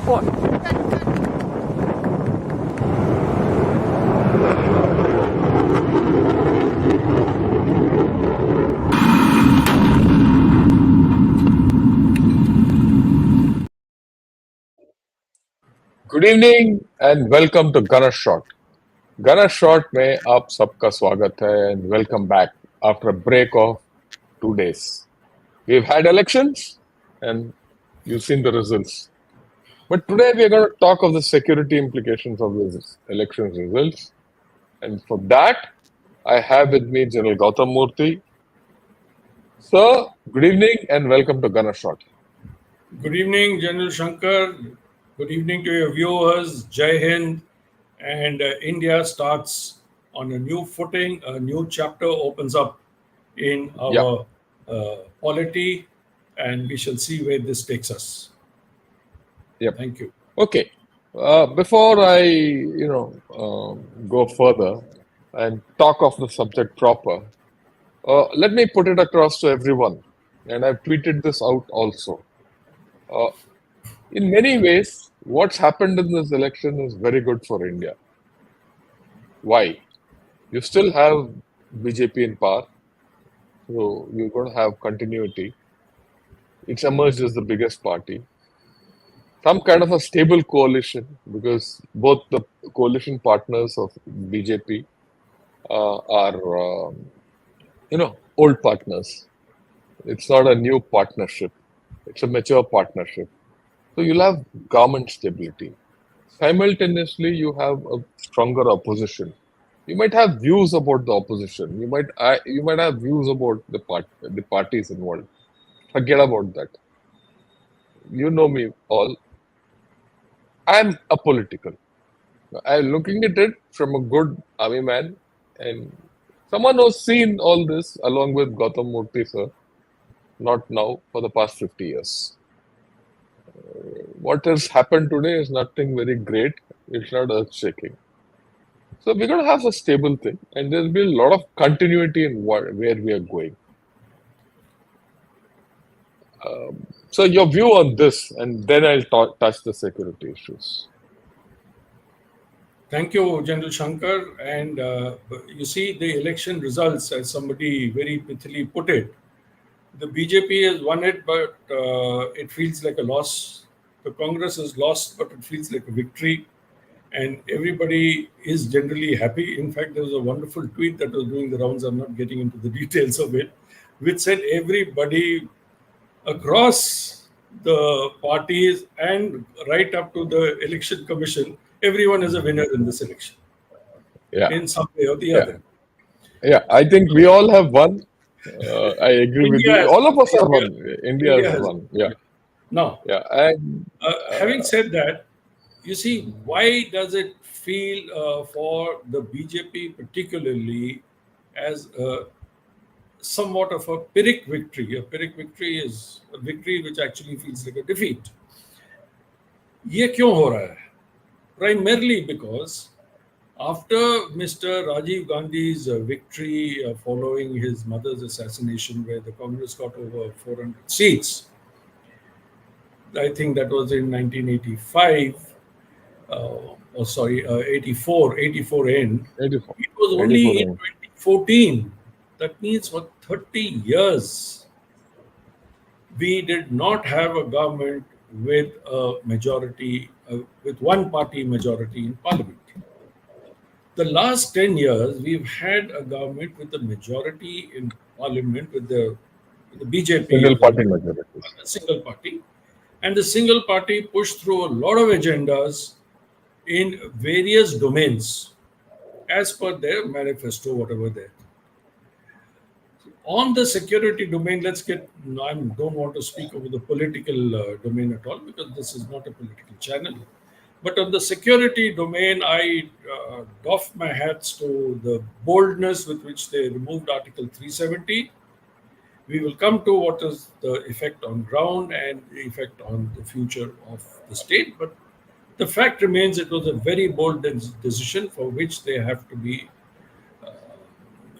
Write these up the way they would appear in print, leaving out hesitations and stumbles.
phone. Good evening and welcome to Gunner Shot. Gunner Shot में आप सबका स्वागत है and welcome back after a break of 2 days. We've had elections and you've seen the results. But today we are going to talk of the security implications of these election results. And for that, I have with me General Gautam Moorthy. Sir, good evening and welcome to Gunner Shot. Good evening, General Shankar. Good evening to your viewers. Jai Hind. And India starts on a new footing. A new chapter opens up in our polity, and we shall see where this takes us. Yep. Thank you. Okay. Before I, go further and talk of the subject proper, let me put it across to everyone, and I've tweeted this out also. In many ways, what's happened in this election is very good for India. Why? You still have BJP in power, so you're going to have continuity. It's emerged as the biggest party. Some kind of a stable coalition, because both the coalition partners of BJP are, old partners. It's not a new partnership. It's a mature partnership. So you'll have government stability. Simultaneously, you have a stronger opposition. You might have views about the opposition. You might have views about the parties involved. Forget about that. You know me all. I'm apolitical. I'm looking at it from a good army man and someone who's seen all this along with Gautam Moorthy, sir, not now, for the past 50 years. What has happened today is nothing very great. It's not earth-shaking. So we're going to have a stable thing, and there'll be a lot of continuity in where we are going. So your view on this, and then I'll touch the security issues. Thank you, General Shankar. And you see, the election results, as somebody very pithily put it, the BJP has won it, but it feels like a loss. The Congress has lost, but it feels like a victory. And everybody is generally happy. In fact, there was a wonderful tweet that was doing the rounds. I'm not getting into the details of it, which said everybody across the parties and right up to the election commission, everyone is a winner in this election. Yeah. In some way or the other. Yeah, I think we all have won. I agree with you. All of us have won. India has won. Yeah. Now, and having said that, you see, why does it feel for the BJP particularly as somewhat of a Pyrrhic victory? A Pyrrhic victory is a victory which actually feels like a defeat. ये क्यों हो रहा है? Primarily because after Mr. Rajiv Gandhi's victory following his mother's assassination, where the Congress got over 400 seats, I think that was in 1985, 84 end. 84. It was only in 2014. That means for 30 years, we did not have a government with a majority, with one party majority in parliament. The last 10 years, we've had a government with a majority in parliament with the BJP. Single party majority. Single party. And the single party pushed through a lot of agendas in various domains as per their manifesto, whatever there. On the security domain, I don't want to speak over the political domain at all, because this is not a political channel. But on the security domain, I doff my hats to the boldness with which they removed Article 370. We will come to what is the effect on ground and the effect on the future of the state. But the fact remains, it was a very bold decision for which they have to be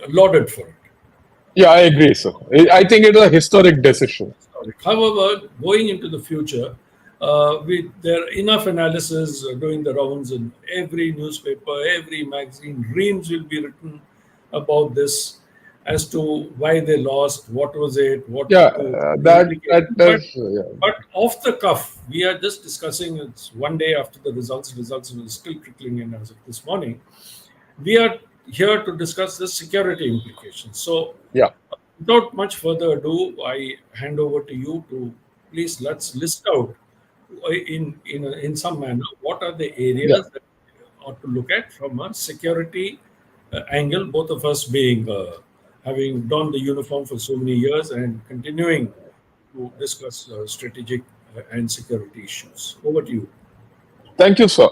lauded for it. Yeah, I agree, sir. I think it was a historic decision. However, going into the future, There are enough analysis doing the rounds in every newspaper, every magazine. Reams will be written about this as to why they lost, what was it, what Yeah, to the that implications. does. Yeah. But off the cuff, we are just discussing. It's one day after the results. Results are still trickling in as of this morning. We are here to discuss the security implications. So, Yeah. without much further ado, I hand over to you to please let's list out in some manner what are the Yeah. areas that we ought to look at from a security angle. Both of us being having donned the uniform for so many years and continuing to discuss strategic and security issues. Over to you. Thank you, sir.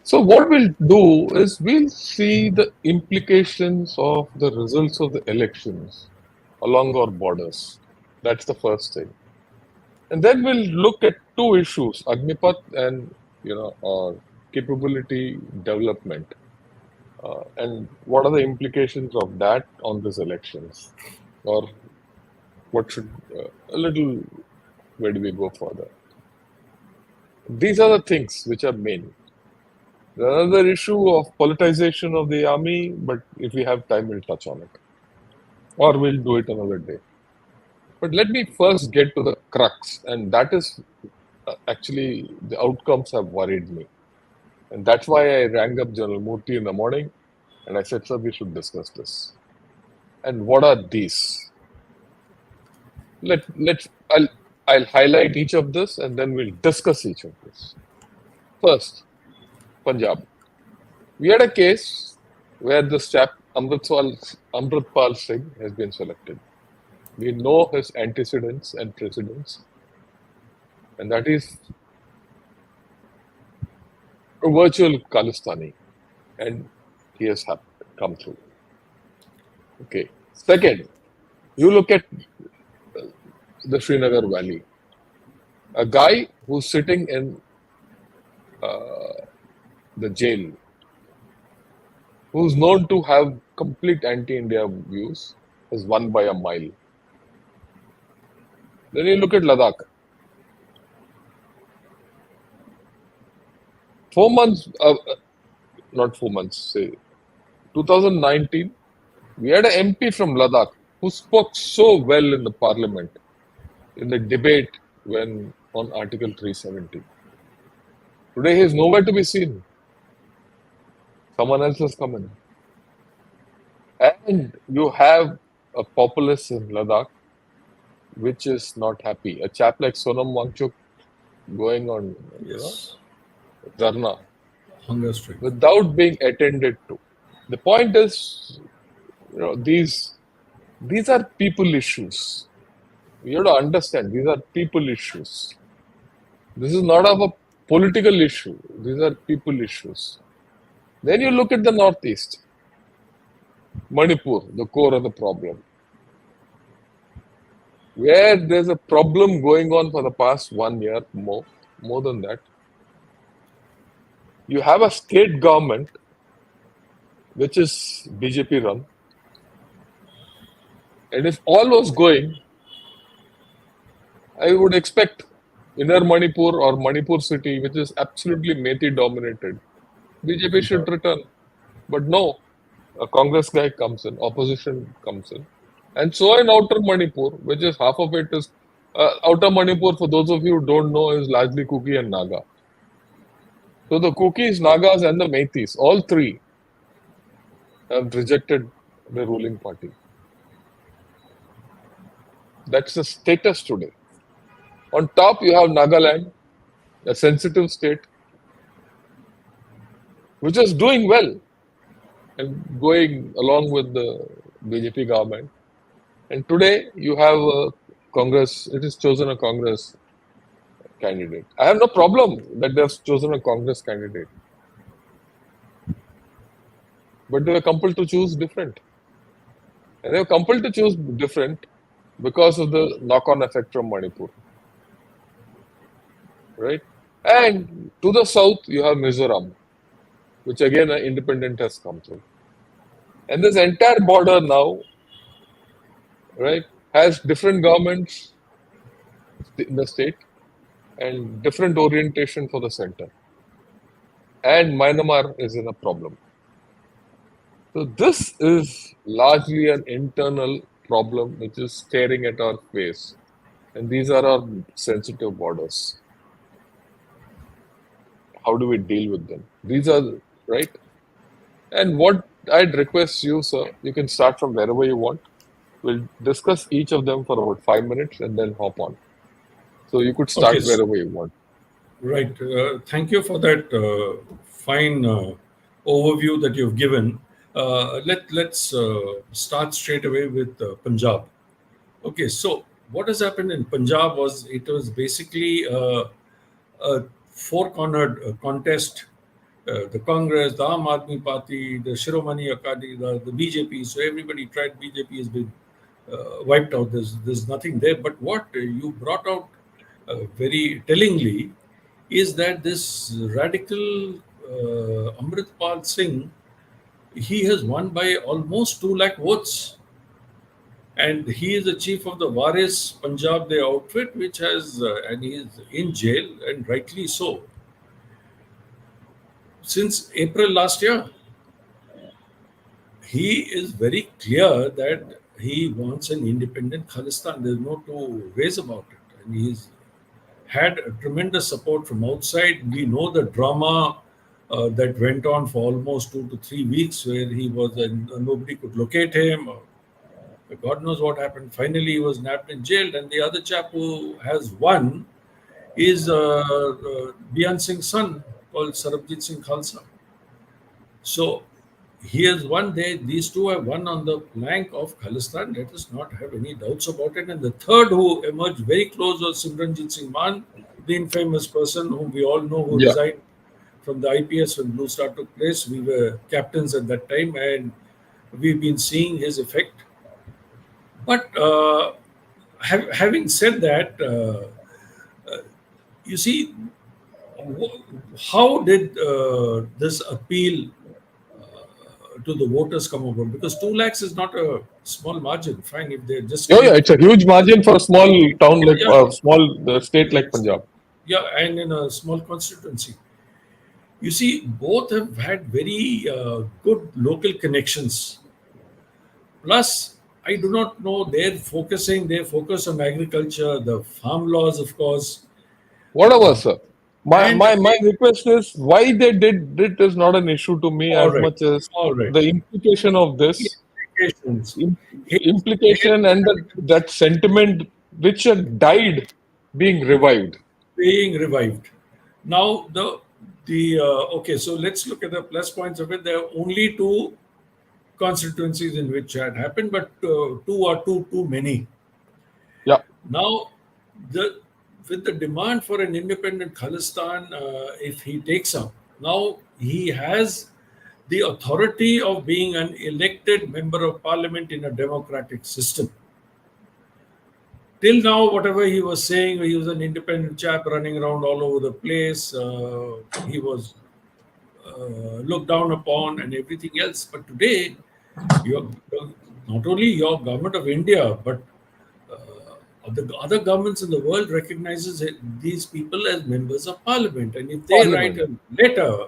So what we'll do is we'll see the implications of the results of the elections along our borders. That's the first thing. And then we'll look at two issues, Agnipath and capability development, and what are the implications of that on these elections, or what should a little where do we go further? These are the things which are main. Another issue of politicization of the army, but if we have time, we'll touch on it, or we'll do it another day. But let me first get to the crux, and that is actually the outcomes have worried me. And that's why I rang up General Moorthy in the morning and I said, sir, we should discuss this. And what are these? I'll highlight each of this and then we'll discuss each of this. First, Punjab. We had a case where this chap Amritpal Singh has been selected. We know his antecedents and precedents, and that is a virtual Khalistani, and he has come through. Okay. Second, you look at the Srinagar Valley, a guy who's sitting in the jail, who's known to have complete anti-India views, has won by a mile. Then you look at Ladakh. 4 months, not 4 months, say 2019, we had an MP from Ladakh who spoke so well in the parliament, in the debate when on Article 370. Today he is nowhere to be seen. Someone else has come in. And you have a populace in Ladakh which is not happy. A chap like Sonam Wangchuk going on, Yes, dharna hunger strike. without being attended to. The point is, these are people issues. You have to understand these are people issues. This is not of a political issue. These are people issues. Then you look at the Northeast, Manipur, the core of the problem, where there's a problem going on for the past 1 year, more than that. You have a state government which is BJP run, and if all was going, I would expect Inner Manipur or Manipur city, which is absolutely Methi dominated, BJP should return. But no, a Congress guy comes in, opposition comes in. And so in Outer Manipur, which is half of it is, Outer Manipur, for those of you who don't know, is largely Kuki and Naga. So the Kukis, Nagas, and the Meithis, all three have rejected the ruling party. That's the status today. On top, you have Nagaland, a sensitive state, which is doing well and going along with the BJP government. And today, you have a Congress, it is chosen a Congress candidate. I have no problem that they have chosen a Congress candidate. But they were compelled to choose different. And they were compelled to choose different because of the knock-on effect from Manipur. Right? And to the south, you have Mizoram, which again an independent has come through. And this entire border now, right, has different governments in the state. and different orientation for the center. And Myanmar is in a problem. So this is largely an internal problem which is staring at our face. And these are our sensitive borders. How do we deal with them? These are right. And what I'd request you, sir, you can start from wherever you want. We'll discuss each of them for about 5 minutes and then hop on. So you could Okay, start wherever you want. right. Thank you for that fine overview that you've given. Let's start straight away with Punjab. Okay, so what has happened in Punjab was it was basically a four-cornered contest. The Congress, the Aam Aadmi Party, the Shiromani Akali, the BJP. So everybody tried. BJP has been wiped out. There's nothing there. But what you brought out very tellingly is that this radical Amritpal Singh, he has won by almost 2 lakh votes. And he is the chief of the Waris Punjab Day outfit, which has, and he is in jail, and rightly so, since April last year. He is very clear that he wants an independent Khalistan. There's no two ways about it. And he's had a tremendous support from outside. We know the drama that went on for almost 2 to 3 weeks, where he was and nobody could locate him. God knows what happened. Finally, he was nabbed and jailed. And the other chap who has won is Bian Singh's son, called Sarabjit Singh Khalsa. So he has won. These two have won on the flank of Khalistan. Let us not have any doubts about it. And the third who emerged very close was Simranjit Singh Mann, the infamous person whom we all know, who Yeah. resigned from the IPS when Blue Star took place. We were captains at that time, and we've been seeing his effect. But having said that, you see, how did this appeal to the voters come about? Because 2 lakhs is not a small margin. Fine, if they just Oh, yeah, it's a huge margin for a small town like yeah, small state like Punjab. yeah, and in a small constituency. You see, both have had very good local connections. Plus, I do not know, they focus on agriculture, the farm laws, of course. Whatever, sir. My And my my request is why they did it is not an issue to me all as right, much as all right. the implication of The this implications. im- His implication and that sentiment which had died being revived. being revived. Now, the okay, so let's look at the plus points of it. There are only two constituencies in which that happened, but two are too many. Yeah, Now, the with the demand for an independent Khalistan, if he takes up, now he has the authority of being an elected member of parliament in a democratic system. Till now, whatever he was saying, he was an independent chap running around all over the place. He was looked down upon and everything else. But today, your not only your government of India, but the other governments in the world recognizes these people as members of parliament. And if they write parliament. a letter,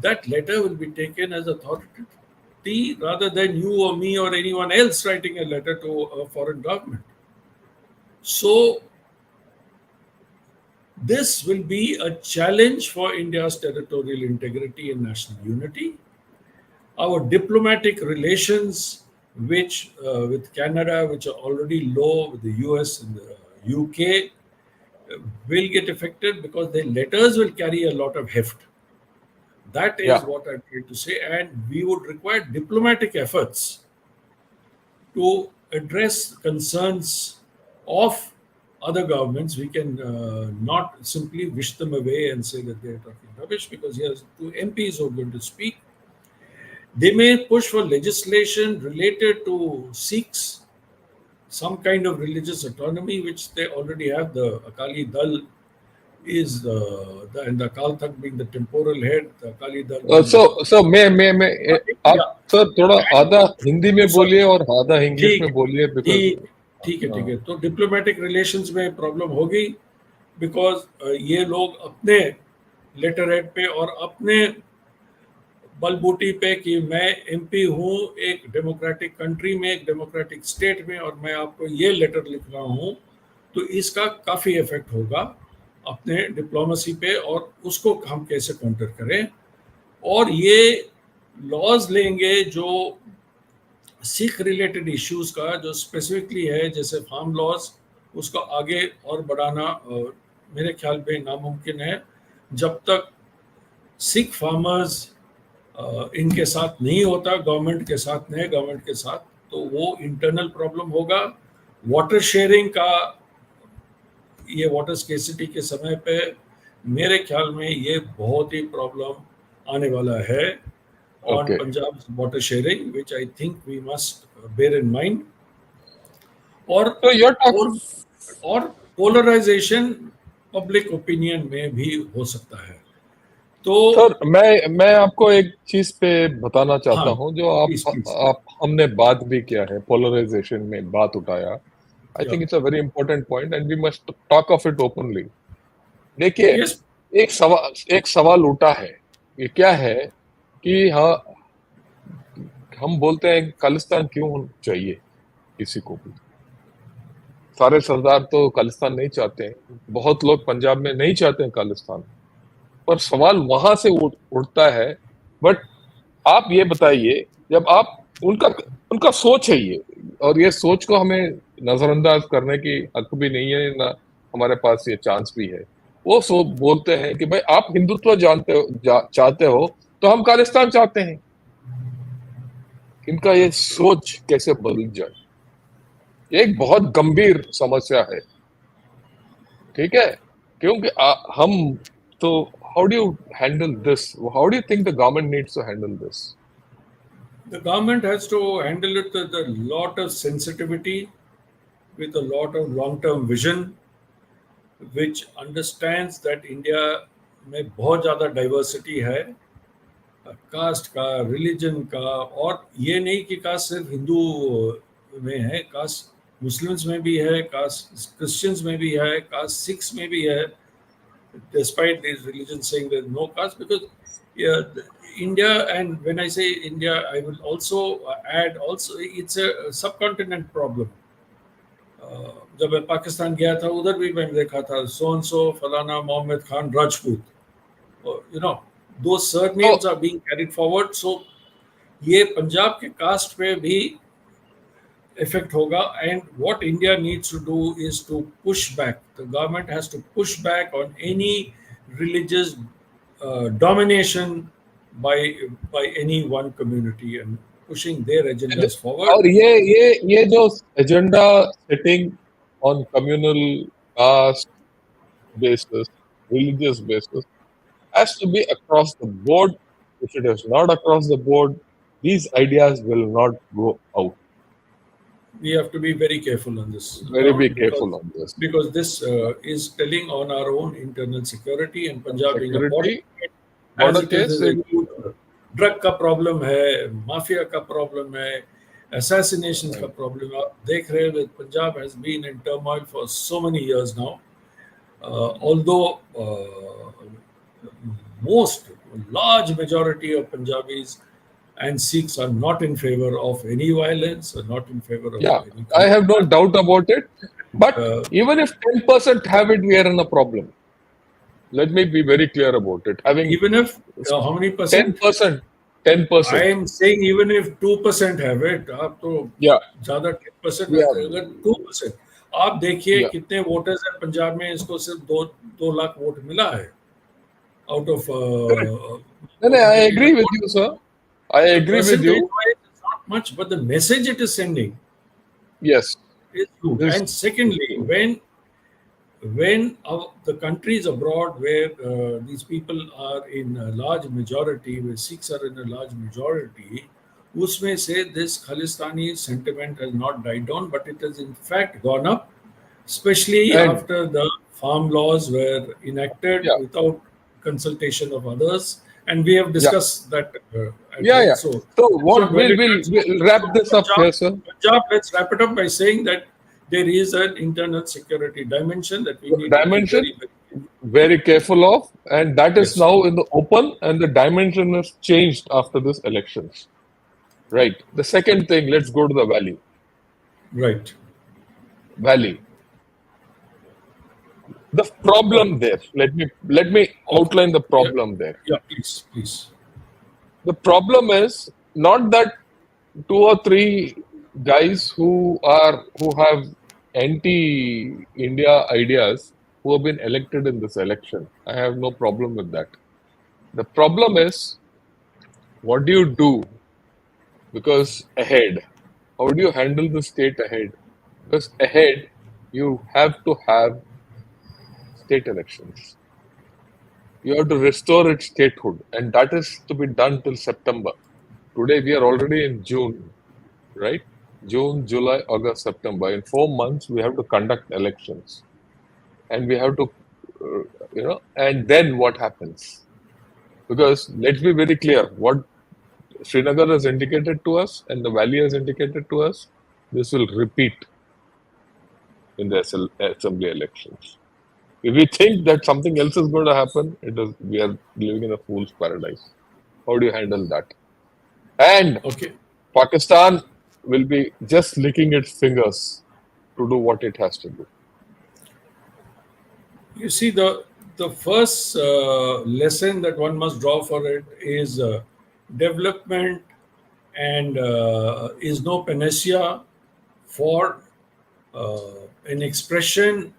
that letter will be taken as authority rather than you or me or anyone else writing a letter to a foreign government. So this will be a challenge for India's territorial integrity and national unity. Our diplomatic relations, which with Canada, which are already low, with the US and the UK, will get affected because their letters will carry a lot of heft. That is Yeah, what I'm trying to say. And we would require diplomatic efforts to address concerns of other governments. We can not simply wish them away and say that they're talking rubbish, because here's two MPs who are going to speak. They may push for legislation related to Sikhs, some kind of religious autonomy, which they already have. The Akali Dal is and the Akal Takht being the temporal head, the Akali Dal being the. so मैं आप Yeah, sir थोड़ा आधा हिंदी में sorry. बोलिए और आधा English ठीक में है, बोलिए बिकॉज ठीक ठीक है, ठीक है। तो डिप्लोमेटिक रिलेशंस में प्रॉब्लम होगी, बिकॉज ये लोग अपने लेटर हेड पे और अपने बलबूती पे कि मैं एमपी हूँ एक डेमोक्रेटिक कंट्री में, एक डेमोक्रेटिक स्टेट में, और मैं आपको ये लेटर लिख रहा हूँ, तो इसका काफ़ी इफेक्ट होगा अपने डिप्लोमेसी पे और उसको हम कैसे काउंटर करें। और ये लॉज लेंगे जो सिख रिलेटेड इश्यूज का जो स्पेसिफिकली है, जैसे फार्म लॉज, उसको आगे और बढ़ाना मेरे ख्याल पे नामुमकिन है जब तक सिख फार्मर्स इनके साथ नहीं होता, गवर्नमेंट के साथ, नए गवर्नमेंट के साथ, तो वो इंटरनल प्रॉब्लम होगा। वाटर शेयरिंग का, ये वाटर स्केसिटी के समय पे मेरे ख्याल में ये बहुत ही प्रॉब्लम आने वाला है on Okay. Punjab water sharing, which I think we must bear in mind. और So you're talking, और पोलराइजेशन पब्लिक ओपिनियन में भी हो सकता है। तो सर मैं आपको एक चीज पे बताना चाहता हाँ, हूँ जो प्लीज प्लीज। आप हमने बात भी किया है, पोलराइजेशन में बात उठाया। आई या think it's a very important point and we must talk of it openly. देखिए, यस, एक सवाल उठा है, ये क्या है कि हाँ, हम बोलते हैं कि खालिस्तान क्यों चाहिए किसी को भी। सारे सरदार तो खालिस्तान नहीं चाहते हैं, बहुत लोग पंजाब में नहीं चाहते हैं खालिस्तान, पर सवाल वहां से उठता है। बट आप ये बताइए, जब आप उनका उनका सोच है ये, और ये सोच को हमें नजरअंदाज करने की हक भी नहीं है ना, हमारे पास ये चांस भी है। वो सो बोलते हैं कि भाई आप हिंदुत्व जानते हो, चाहते हो, तो हम खालिस्तान चाहते हैं। इनका ये सोच कैसे बदल जाए, ये एक बहुत गंभीर समस्या है। ठीक है, क्योंकि हम तो, how do you handle this, how do you think the government needs to handle this? the government has to handle it with a lot of sensitivity, with a lot of long-term vision, which understands that India में बहुत ज़्यादा diversity है, cast का, religion का। और ये नहीं कि कास्ट सिर्फ हिंदू में है, कास्ट मुस्लिम्स में भी है, कास्ट क्रिश्चियंस में भी है, कास्ट सिख्स में भी है, despite these religions saying there's no caste, because yeah, India, and when I say India, I will also add also it's a subcontinent problem. जब मैं पाकिस्तान गया था उधर भी मैंने देखा था सोन सो फलाना मोहम्मद खान राजपूत, यू नो, दो सरनेम्स तो आर बीइंग कैरिड फॉरवर्ड। सो ये पंजाब के कास्ट पे भी effect hoga, and what India needs to do is to push back. The government has to push back on any religious domination by any one community and pushing their agendas forward. और ये जो agenda setting on communal, caste basis, religious basis, has to be across the board. If it is not across the board, these ideas will not go out. We have to be very careful on this Very be ground, careful on this. because this is telling on our own internal security, and Punjab being a border Security, state, as border it is case, a huge drug का problem है, mafia का problem है, assassinations का problem है। आप देख रहे हैं Punjab has been in turmoil for so many years now. Although most large majority of Punjabis and Sikhs are not in favor of any violence, or not in favor of yeah, any I have no doubt about it. But Uh, even if 10% have it, we are in a problem. Let me be very clear about it. Having even if how many percent? 10%, I 10%. am saying even if 2% have it, आप तो Yeah, ज्यादा 10% yeah, अगर 2%, आप देखिए yeah. कितने voters हैं पंजाब में, इसको सिर्फ 2 लाख वोट मिला है out of Correct. No, I agree with you, sir. I agree with percentage you. wise it's not much, but the message it is sending Yes. is huge. This, And secondly, when the countries abroad where these people are in a large majority, where Sikhs are in a large majority, usme say this Khalistani sentiment has not died down, but it has in fact gone up, especially and after the farm laws were enacted yeah, without consultation of others. And we have yeah, discussed that at yeah, yeah. length. So So let's what not dwell we'll into we'll, it. we'll wrap So this up here, sir. Punjab, let's wrap it up by saying that there is an internal security dimension that we need to be Dimension very, very very careful of, and that is yes, now in the open, and the dimension is changed after this elections. Right. The second thing, let's go to the valley. right. Valley. The Okay, problem there. Let me okay. outline the Yeah, problem there. yeah, please, please. The problem is not that two or three guys who have anti-India ideas who have been elected in this election. I have no problem with that. The problem is what do you do? Because ahead, how do you handle the state ahead? Because ahead, you have to have state elections. You have to restore its statehood, and that is to be done till September. Today, we are already in June, right? June, July, August, September. In 4 months, we have to conduct elections, and we have to, and then what happens? Because let's be very clear, what Srinagar has indicated to us and the valley has indicated to us, this will repeat in the assembly elections. If we think that something else is going to happen, we are living in a fool's paradise. How do you handle that? And Okay. Pakistan will be just licking its fingers to do what it has to do. You see, the first lesson that one must draw for it is development and is no panacea for an expression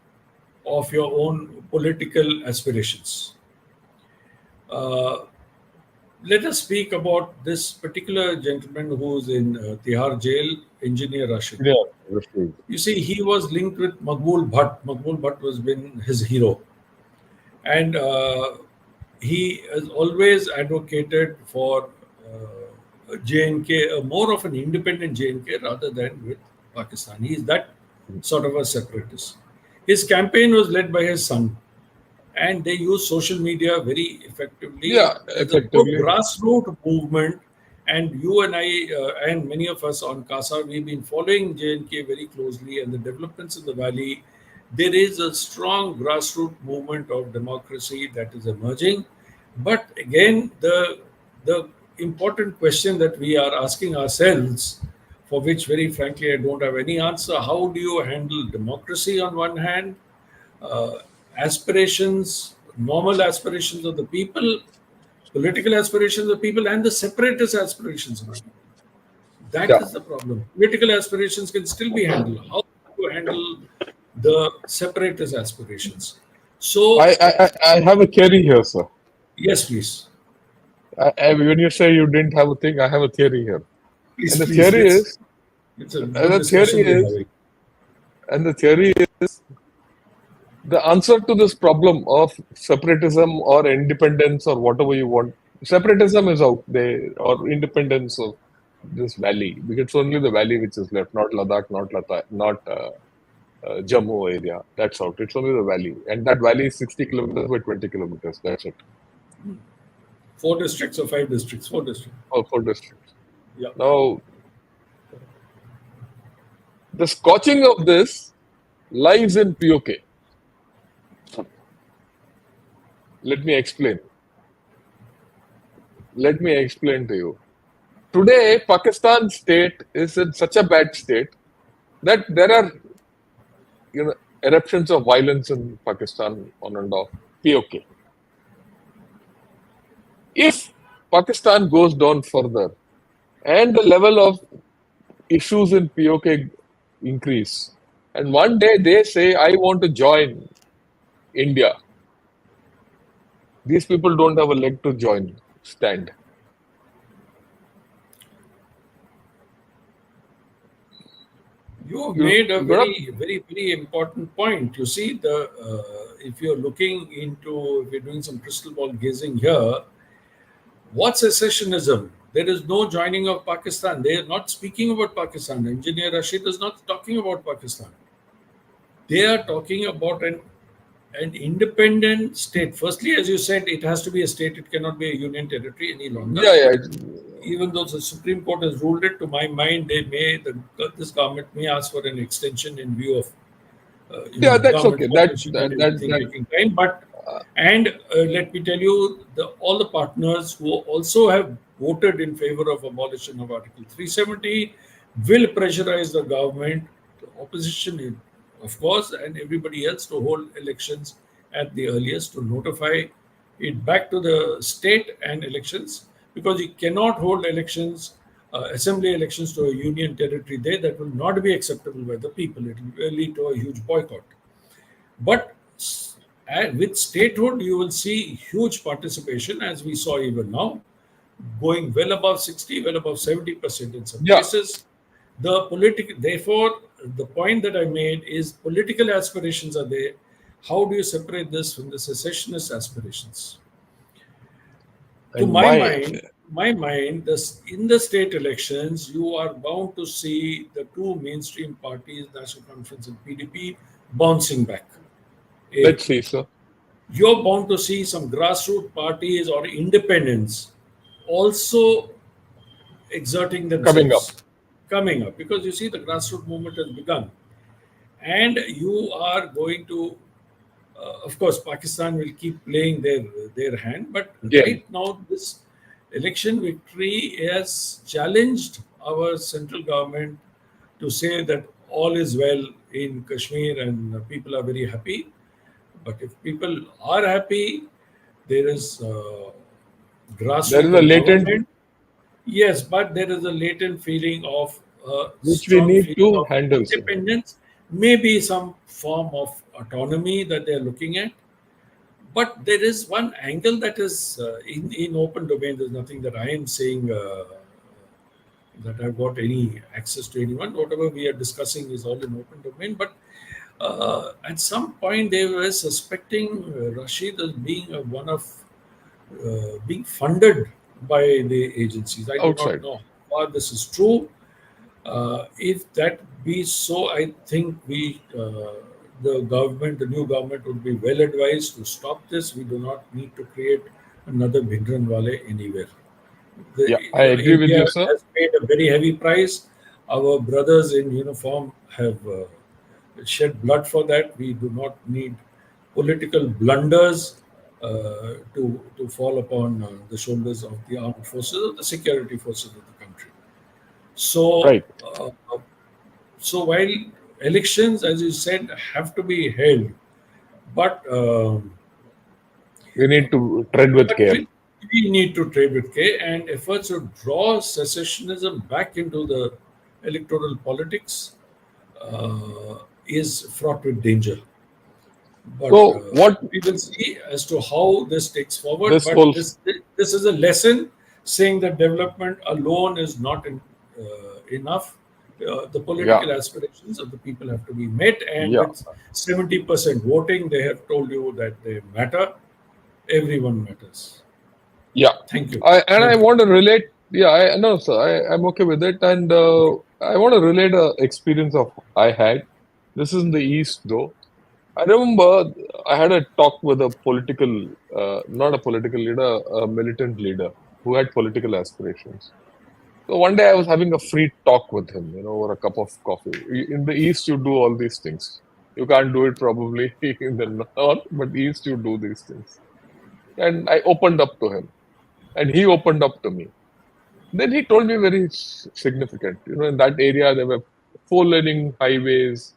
of your own political aspirations. Uh, Let us speak about this particular gentleman who's in Tihar jail, Engineer Rashid. Yeah, Rashid. You see, he was linked with Maqbool Bhatt. Maqbool Bhatt was been his hero, and he has always advocated for JNK, more of an independent JNK rather than with Pakistan. He is that sort of a separatist. His campaign was led by his son, and they use social media very effectively. Yeah, There's a good effectively. grassroots movement, and you and I and many of us on CASA, we've been following JNK very closely and the developments in the valley. There is a strong grassroots movement of democracy that is emerging, but again, the important question that we are asking ourselves, for which very frankly I don't have any answer: how do you handle democracy on one hand, uh, aspirations, normal aspirations of the people, political aspirations of people, and the separatist aspirations of the people? That Yeah. is the problem. Political aspirations can still be handled. How do you handle the separatist aspirations? I, So, I, I have a theory here, sir. yes, please. When you say you didn't have a thing, I have a theory here. And Please, the please, theory is, it's a and good the theory discussion we're is, having. and the theory is the answer to this problem of separatism or independence or whatever you want. Separatism is out there, or independence of this valley, because it's only the valley which is left, not Ladakh, not Jammu area. That's out. It's only the valley, and that valley is 60 kilometers by 20 kilometers. That's it. 4 districts or 5 districts? 4 districts. For districts. Yeah. Now, the scorching of this lies in POK. Let me explain. Let me explain to you. Today, Pakistan state is in such a bad state that there are eruptions of violence in Pakistan on and off. POK. If Pakistan goes down further and the level of issues in POK increase, and one day they say, I want to join India, these people don't have a leg to stand. You have You, made a you got very, very, very important point. You see, the if you're looking into, if you're doing some crystal ball gazing here, what's secessionism? There is no joining of Pakistan. They are not speaking about Pakistan. Engineer Rashid is not talking about Pakistan. They are talking about an independent state. Firstly, as you said, it has to be a state. It cannot be a union territory any longer. yeah, yeah. even though the Supreme Court has ruled it, to my mind, this government may ask for an extension in view of Yeah, that's government okay. formation and everything That taking time. But and let me tell you, all the partners who also have voted in favor of abolition of Article 370 will pressurize the government, the opposition, of course, and everybody else to hold elections at the earliest, to notify it back to the state and elections, because you cannot hold elections, assembly elections to a union territory there. That will not be acceptable by the people. It will lead to a huge boycott. But with statehood, you will see huge participation, as we saw even now, going well above 60, well above 70% in some yeah, cases. Therefore, the point that I made is political aspirations are there. How do you separate this from the secessionist aspirations? To and my my mind, in the state elections, you are bound to see the two mainstream parties, National Conference and PDP, bouncing back. A, let's see, sir, you're bound to see some grassroots parties or independents also exerting coming up. themselves, coming up, because you see the grassroots movement has begun, and you are going to, of course, Pakistan will keep playing their hand, but Again, right now this election victory has challenged our central government to say that all is well in Kashmir and people are very happy. But if people are happy, there is there is grassroots a latent empowerment. Yes, but there is a latent feeling of which we strong need feeling to of handle, sir. independence, maybe some form of autonomy that they're looking at. But there is one angle that is in open domain. There's nothing that I am saying that I've got any access to anyone. Whatever we are discussing is all in open domain. But at some point, they were suspecting Rashid as being one of being funded by the agencies. I do not Outside. know how far this is true. If that be so, I think the new government would be well advised to stop this. We do not need to create another Bhindranwale anywhere. Yeah, I agree with India you, sir. has paid a very heavy price. Our brothers in uniform have shed blood for that. We do not need political blunders to fall upon the shoulders of the armed forces or the security forces of the country. So, Right. so while elections, as you said, have to be held, but We need to tread with but care. we need to trade with K, and efforts to draw secessionism back into the electoral politics is fraught with danger. But So what we will see as to how this takes forward. this But whole this is a lesson saying that development alone is not enough. The yeah, political aspirations of the people have to be met, and yeah, with 70% voting, they have told you that they matter. Everyone matters. yeah. Thank you. I Thank you. want to relate. Yeah, I no, sir. I'm okay with it, and I want to relate a experience of I had. This is in the East, though. I remember I had a talk with a political, not a political leader, a militant leader who had political aspirations. So one day I was having a free talk with him, over a cup of coffee. In the East, you do all these things. You can't do it probably in the North, but East, you do these things. And I opened up to him, and he opened up to me. Then he told me very significant. In that area, there were four-laning highways,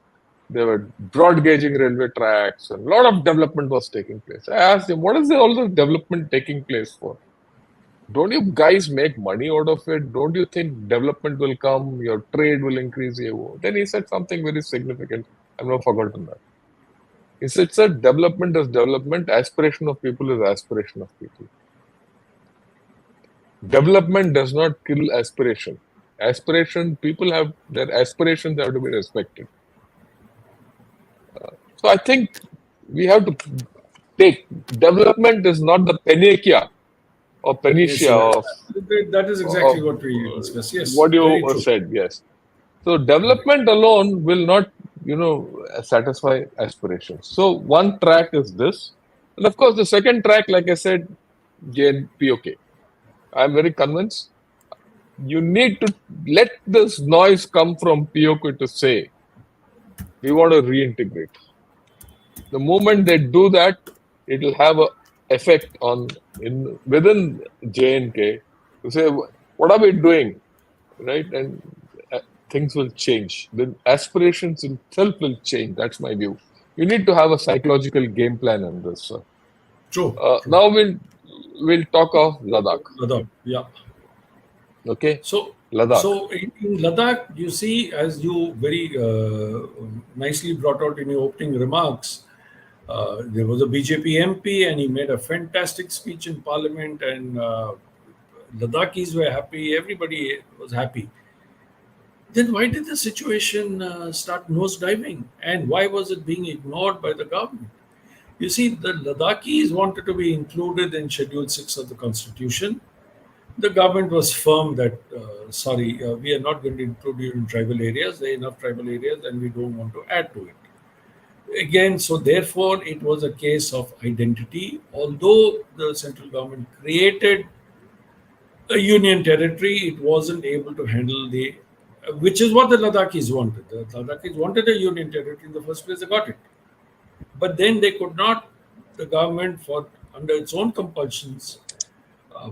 there were broad gauging railway tracks, and a lot of development was taking place. I asked him, what is all this development taking place for? Don't you guys make money out of it? Don't you think development will come, your trade will increase? Then he said something very significant. I've not forgotten that. He said, sir, development is development, aspiration of people is aspiration of people. Development does not kill aspiration. Aspiration, people have their aspirations have to be respected. So I think we have to take development is not the panacea or Yes, panacea that is exactly of what we discuss. Yes, what you very true. said. Yes. So Very. development alone will not, satisfy aspirations. So one track is this, and of course the second track, like I said, JNPOK. I'm very convinced. You need to let this noise come from POK to say we want to reintegrate. The moment they do that, it will have a effect on in within JNK to say what are we doing, right? And uh, things will change. The aspirations itself will change. That's my view. You need to have a psychological game plan on this. True, true. Now we'll talk of Ladakh. Ladakh, yeah. Okay, So, Ladakh. in Ladakh, you see, as you very nicely brought out in your opening remarks, there was a BJP MP, and he made a fantastic speech in Parliament, and Ladakhis were happy. Everybody was happy. Then why did the situation start nosediving, and why was it being ignored by the government? You see, the Ladakhis wanted to be included in Schedule 6 of the Constitution. The government was firm that, sorry, we are not going to include you in tribal areas. There are enough tribal areas, and we don't want to add to it. Again, so therefore, it was a case of identity. Although the central government created a union territory, it wasn't able to handle which is what the Ladakhis wanted. The Ladakhis wanted a union territory in the first place, they got it. But then they could not, the government, for under its own compulsions,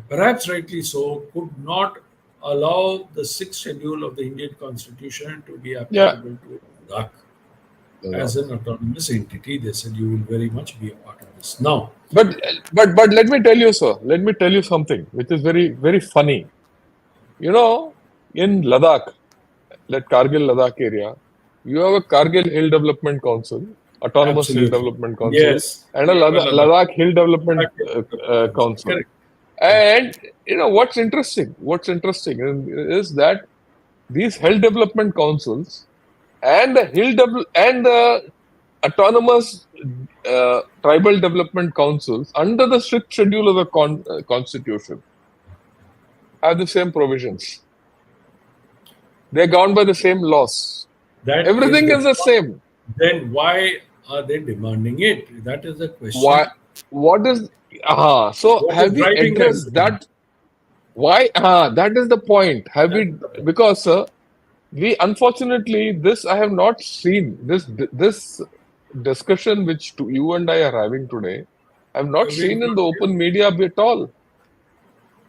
perhaps rightly so, could not allow the sixth schedule of the Indian Constitution to be Yeah. applicable to Ladakh Ladakh. as an autonomous entity. They said you will very much be a part of this. Now, But let me tell you, sir. Let me tell you something which is very funny. You know, in Ladakh, that Kargil Ladakh area, you have a Kargil Hill Development Council, Autonomous Hill absolutely. Development Council, Yes. and a Well, Ladakh. Ladakh Hill Development Council. Correct. Correct. And you know what's interesting? What's interesting is that these hill development councils and the autonomous tribal development councils under the strict schedule of the constitution have the same provisions. They're governed by the same laws. That is Everything the is the same. then why are they demanding it? That is the Why? question. What is? So What is have we driving that addressed demand? that? Why? That is the point. Have That we? is the point. Because we unfortunately this I have not seen this discussion which you and I are having today. I have not We've seen in not the open media at all.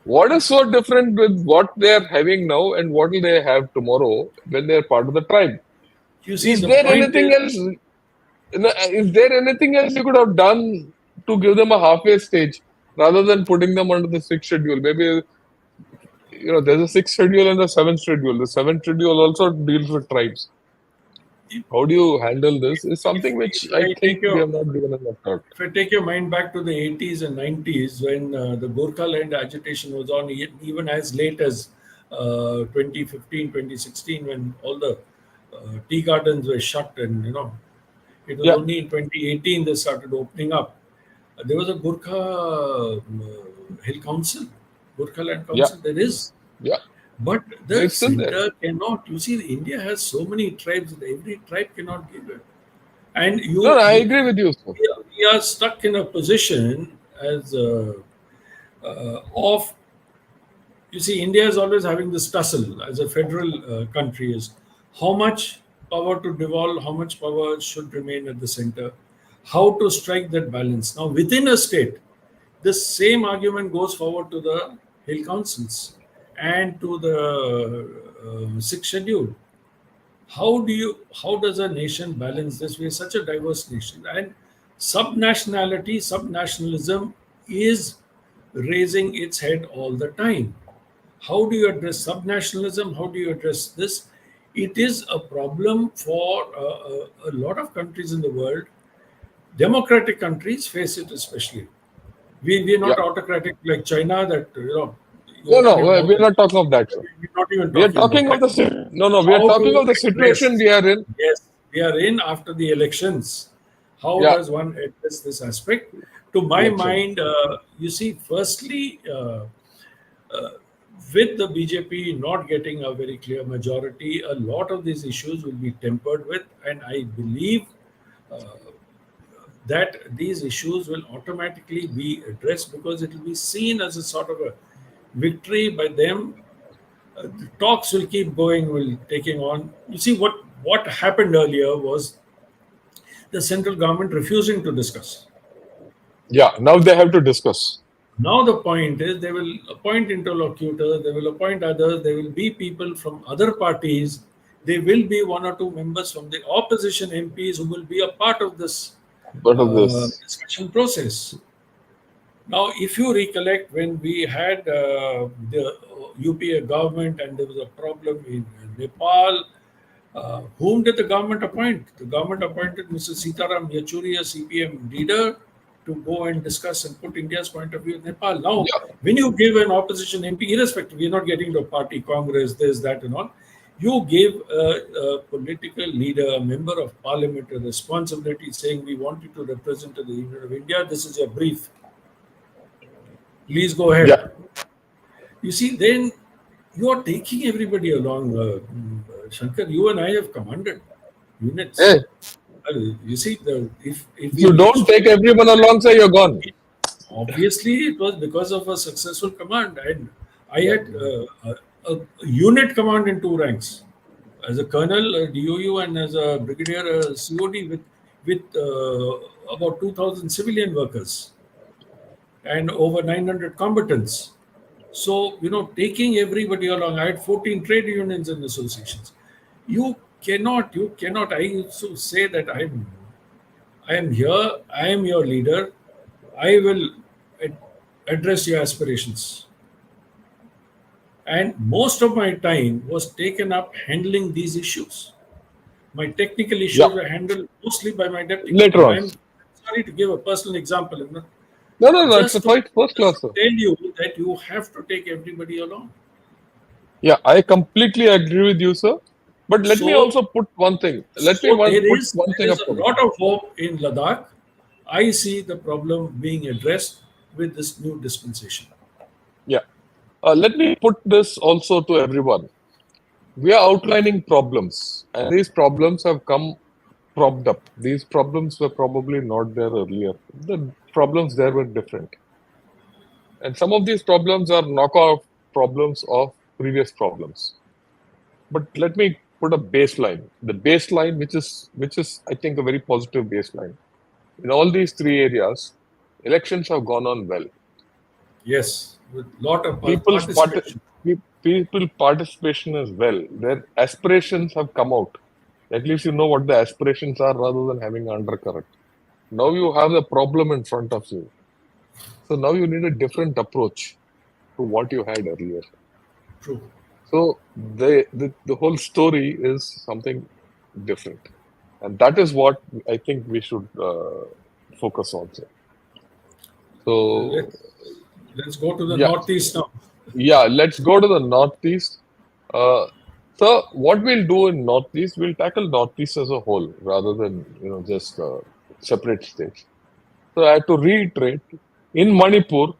What is so different with what they are having now and what will they have tomorrow when they are part of the tribe? You see, Is the there point anything is, else? Is there anything else you could have done to give them a halfway stage rather than putting them under the sixth schedule? Maybe there's a sixth schedule and a seventh schedule. The seventh schedule also deals with tribes. if, How do you handle this? Is something if which I I think take we your have not given enough thought. if I take your mind back to the 80s and 90s when the Gorkha land agitation was on, even as late as 2015, 2016, when all the tea gardens were shut, and it was Yeah, only in 2018 they started opening up. There was a Gorkha Hill Council, Gorkha Land yeah, Council. There is, yeah. but the It's still there. center cannot. You see, India has so many tribes that every tribe cannot give it, and No, you no, I you agree with you, sir. we are stuck in a position as of, you see, India is always having this tussle as a federal country is how much power to devolve, how much power should remain at the center, how to strike that balance. Now, within a state, the same argument goes forward to the hill councils and to the sixth schedule. How does a nation balance this? We're such a diverse nation, and subnationalism is raising its head all the time. How do you address subnationalism? How do you address this? It is a problem for a lot of countries in the world. Democratic countries face it especially. We're Yeah. not autocratic like China that you No, no, open your mouth we're and not talking of that, sir. we're not even We are talking about talking of that. the no, no. We are How talking to of the situation address, we are in. yes, we are in after the elections. How Yeah, does one address this aspect? To my elections. mind, you see, firstly, with the BJP not getting a very clear majority, a lot of these issues will be tempered with, and I believe that these issues will automatically be addressed because it will be seen as a sort of a victory by them The talks will keep going, will taking on. You see, what happened earlier was the central government refusing to discuss. Yeah, now they have to discuss. Now the point is they will appoint interlocutors, they will appoint others, there will be people from other parties, there will be one or two members from the opposition MPs who will be a part of this But of this, discussion process. Now, if you recollect when we had the UPA government and there was a problem in Nepal, whom did the government appoint? The government appointed Mr. Sitaram Yechuri, a CPM leader, to go and discuss and put India's point of view in Nepal. Now, yeah, when you give an opposition MP, irrespective, we're not getting to a party, Congress, this, that, and all, you give a political leader, a member of parliament, a responsibility saying, we want you to represent the Union of India. This is your brief. Please go yeah. ahead. You see, then you are taking everybody along. Shankar, you and I have commanded units. Hey, You see, if if we you don't reach take everyone alongside, you're gone. obviously it was because of a successful command, and I Yeah, had a unit command in two ranks, as a colonel, a DOU, and as a brigadier, a COD with about 2,000 civilian workers and over 900 combatants. So, taking everybody along, I had 14 trade unions and associations. You cannot. I used to say that I am here, I am your leader, I will ad- address your aspirations. And most of my time was taken up handling these issues. My technical yeah. issues were handled mostly by my deputy Later governor. on. I'm sorry to give a personal example, No, no, no. It's a just to fight first class, sir. tell you that you have to take everybody along. Yeah, I completely agree with you, sir. But let me So also put one thing. Let me So put one there thing is up a front. lot of hope in Ladakh. I see the problem being addressed with this new dispensation. Yeah. Let me put this also to everyone. We are outlining problems, and these problems have come propped up. These problems were probably not there earlier. The problems there were different. And some of these problems are knockoff problems of previous problems. But let me put a baseline. The baseline, which is I think a very positive baseline. In all these three areas, elections have gone on well. Yes, with lot of People's participation. people participation is well. Their aspirations have come out. At least you know what the aspirations are rather than having undercurrent. Now you have the problem in front of you. So now you need a different approach to what you had earlier. True. So the whole story is something different, and that is what I think we should focus on. Sir. So Let's let's go to the yeah, northeast now. yeah. Let's go to the northeast. Uh, so what we'll do in northeast, we'll tackle northeast as a whole rather than just separate states. So I have to reiterate: in Manipur,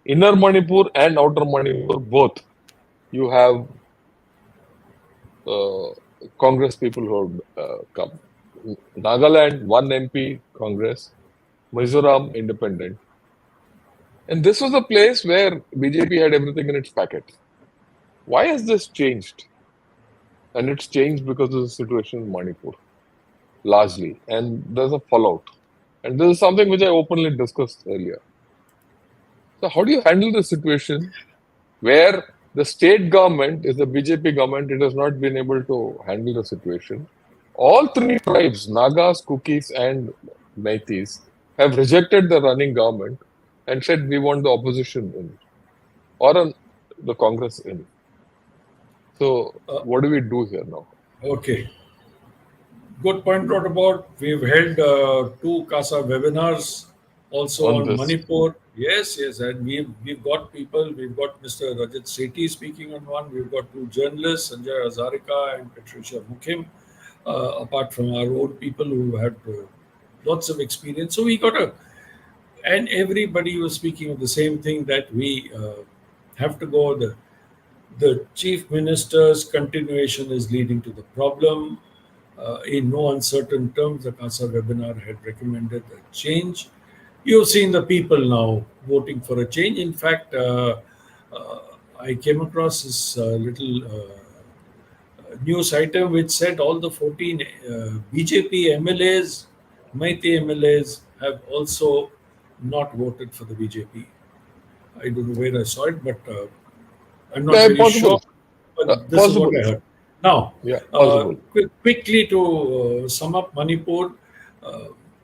inner Manipur and outer Manipur, both you have uh, Congress people who have come. Nagaland, one MP, Congress. Mizoram, independent. And this was a place where BJP had everything in its packet. Why has this changed? And it's changed because of the situation in Manipur, largely. And there's a fallout. And this is something which I openly discussed earlier. So, how do you handle the situation where the state government is the BJP government? It has not been able to handle the situation. All three tribes, Nagas, Kukis, and Meiteis, have rejected the running government and said we want the opposition in or the Congress in. So, Uh, what do we do here now okay, good point brought about. We've held two CASA webinars also on on this? Manipur. Yes, yes, and we've got people. We've got Mr. Rajat Sethi speaking on one. We've got two journalists, Sanjay Hazarika and Patricia Mukim, apart from our own people who had lots of experience. So we got and everybody was speaking of the same thing, that we have to go. The chief minister's continuation is leading to the problem. In no uncertain terms, the CASA webinar had recommended a change. You've seen the people now voting for a change. In fact, I came across this little news item which said all the 14 BJP MLAs, Maiti MLAs, have also not voted for the BJP. I don't know where I saw it, but I'm not very Possible. sure. But this is what Possible. I heard. Now, Yeah, possible. quickly to sum up Manipur,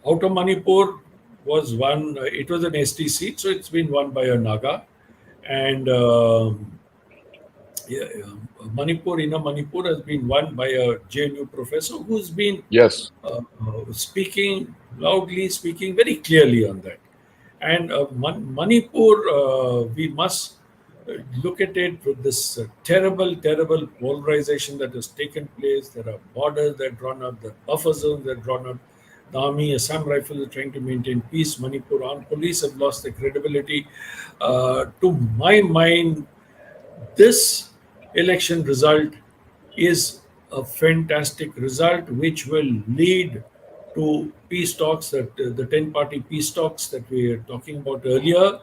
Outer Manipur was won, it was an ST seat, so it's been won by a Naga. And yeah, Manipur, Inner Manipur has been won by a JNU professor who's been Yes. speaking loudly, speaking very clearly on that. And Manipur, we must look at it with this terrible, terrible polarization that has taken place. There are borders that drawn up, the buffer zones that drawn up. The army, Assam Rifles are trying to maintain peace. Manipur armed police have lost their credibility. To my mind, this election result is a fantastic result which will lead to peace talks, that the 10-party peace talks that we were talking about earlier.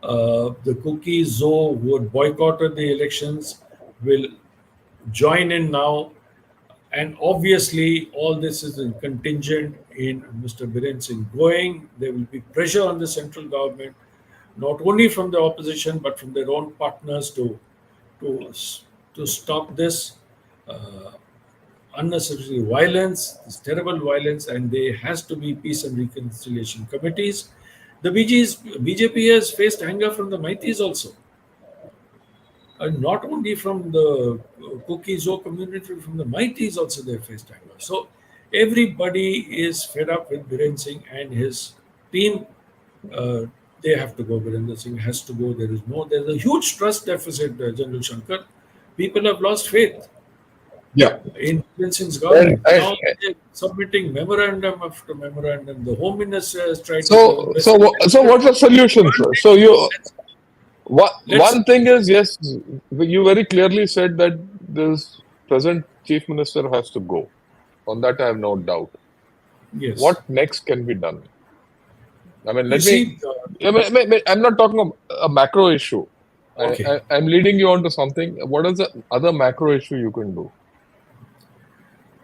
The cookies who had boycotted the elections will join in now, and obviously all this is contingent in Mr. Biren Singh going. There will be pressure on the central government, not only from the opposition but from their own partners to to stop this unnecessary violence, this terrible violence, and there has to be peace and reconciliation committees. The BJP has faced anger from the Maitis also, and not only from the Kuki-Zo community, from the Maitis also they faced anger. So everybody is fed up with Biren Singh and his team. Uh, they have to go. Virender Singh has to go. There's a huge trust deficit, General Shankar. People have lost faith Yeah. in Biren Singh's And, government. and Now they're submitting memorandum after memorandum. The Home Minister has tried to do the so best. so so what's the solution, sir? So Let's, let's one thing is, yes, you very clearly said that this present chief minister has to go. On that, I have no doubt. yes. What next can be done? I mean, You let me. see, I'm not talking of a macro issue. okay. I'm leading you on to something. What is the other macro issue you can do?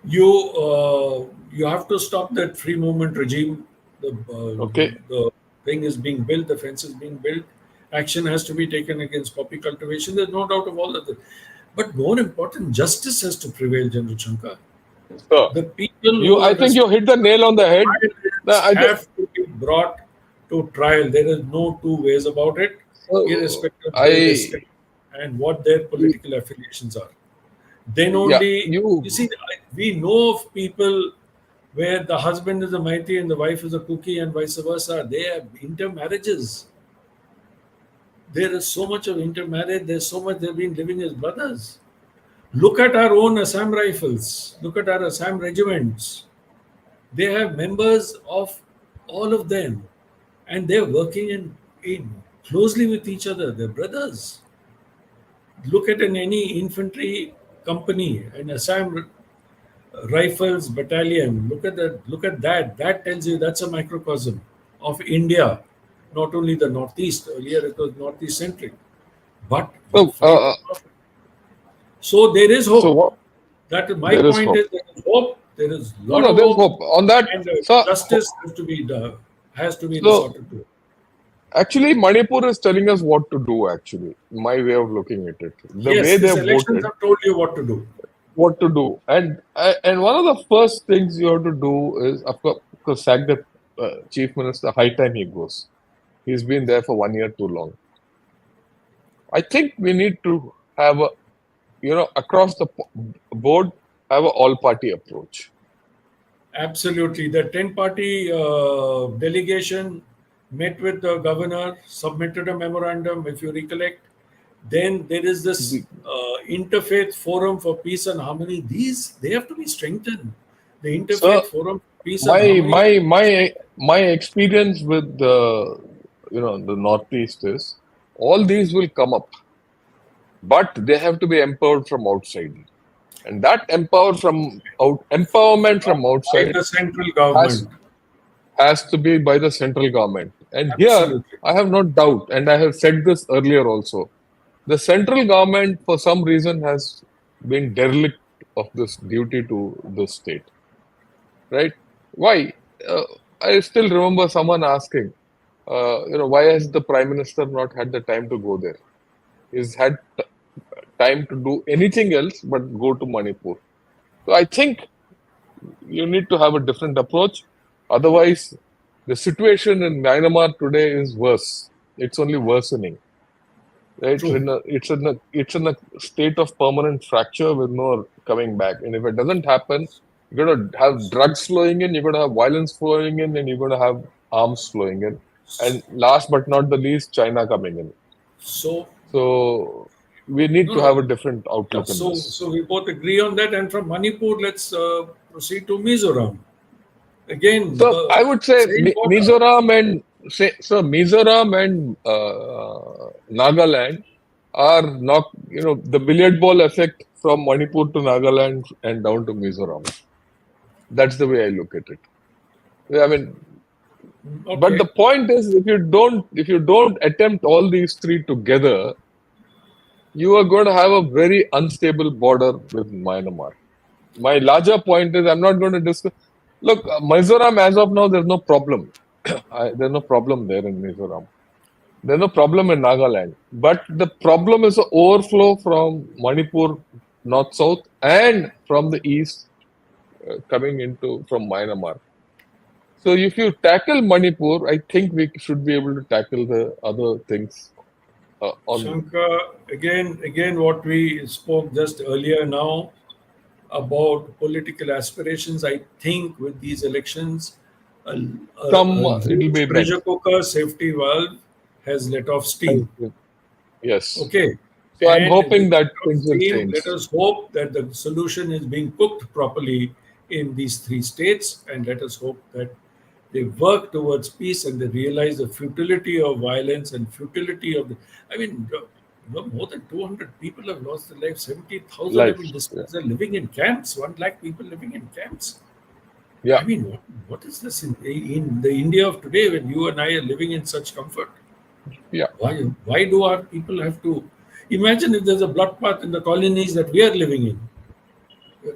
You have to stop that free movement regime. Okay. The thing is being built, the fence is being built. Action has to be taken against poppy cultivation. There's no doubt of all of that. But more important, justice has to prevail, General Shankar. So, The people who I are think you hit the nail on the head. I think, have to be brought to trial. There is no two ways about it, irrespective of where they stand and what their political affiliations are. Then yeah, only, you see, we know of people where the husband is a Maiti and the wife is a Cookie and vice versa. They have intermarriages. There is so much of intermarriage. There's so much they've been living as brothers. Look at our own Assam Rifles. Look at our Assam regiments. They have members of all of them, and they're working in closely with each other. They're brothers. Look at any infantry company, an Assam Rifles battalion. Look at that. Look at that. That tells you that's a microcosm of India, not only the Northeast. Earlier it was Northeast centric, but we so, fight across. So there is so hope. what? That my There is point hope. is there is hope. There is a No, lot no, of there's hope, hope on that. and So, justice has to be done. Has to be so resorted to. actually, Manipur is telling us what to do. Actually, my way of looking at it, the way Yes, they these have elections voted, have told you what to do. what to do, and one of the first things you have to do is, of course, sack the chief minister. High time he goes. He's been there for 1 year too long. I think we need to have a, across the board, have an all-party approach. Absolutely. The 10-party delegation met with the governor, submitted a memorandum, if you recollect. Then there is this The- interfaith forum for peace and harmony. These, they have to be strengthened. The interfaith So forum for peace and my harmony. my my my experience with the Northeast is all these will come up, but they have to be empowered from outside, and that empowerment from By outside the central has government. has to be by the central government. And here Absolutely. I have no doubt, and I have said this earlier also. The central government, for some reason, has been derelict of this duty to the state, right? Why? Uh, I still remember someone asking, why has the prime minister not had the time to go there? He's had time to do anything else but go to Manipur. So I think you need to have a different approach. Otherwise, the situation in Myanmar today is worse. It's only worsening. Right? True. It's in a state of permanent fracture with no coming back. And if it doesn't happen, you're gonna have drugs flowing in, you're gonna have violence flowing in, and you're gonna have arms flowing in. And last but not the least, China coming in. So, So we need no, to no. have a different Yeah, outlook in so this. we both agree on that. And from Manipur, let's proceed to Mizoram. Again, So I would say same water. Mizoram and Nagaland are not, the billiard ball effect from Manipur to Nagaland and down to Mizoram. That's the way I look at it. I mean, but the Okay. point is, if you don't attempt all these three together, you are going to have a very unstable border with Myanmar. My larger point is, I'm not going to discuss. Look, Mizoram, as of now, there's no problem. There's no problem there in Mizoram. There's no problem in Nagaland. But the problem is the overflow from Manipur, north south, and from the east, coming into from Myanmar. So if you tackle Manipur, I think we should be able to tackle the other things on. Shankar, again, what we spoke just earlier now about political aspirations. I think with these elections, a, Some, a it'll huge be met. pressure cooker safety valve has let off steam. Yes. Okay. So I'm And with hoping let that off things will steam, change. let us hope that the solution is being cooked properly in these three states, and let us hope that they work towards peace and they realize the futility of violence and futility of the. I mean, more than 200 people have lost their lives, 70,000 have been Life. Yeah. displaced. They're living in camps, 1 lakh people living in camps. Yeah. I mean, what is this in the India of today when you and I are living in such comfort? Yeah. Why do our people have to imagine if there's a bloodbath in the colonies that we are living in?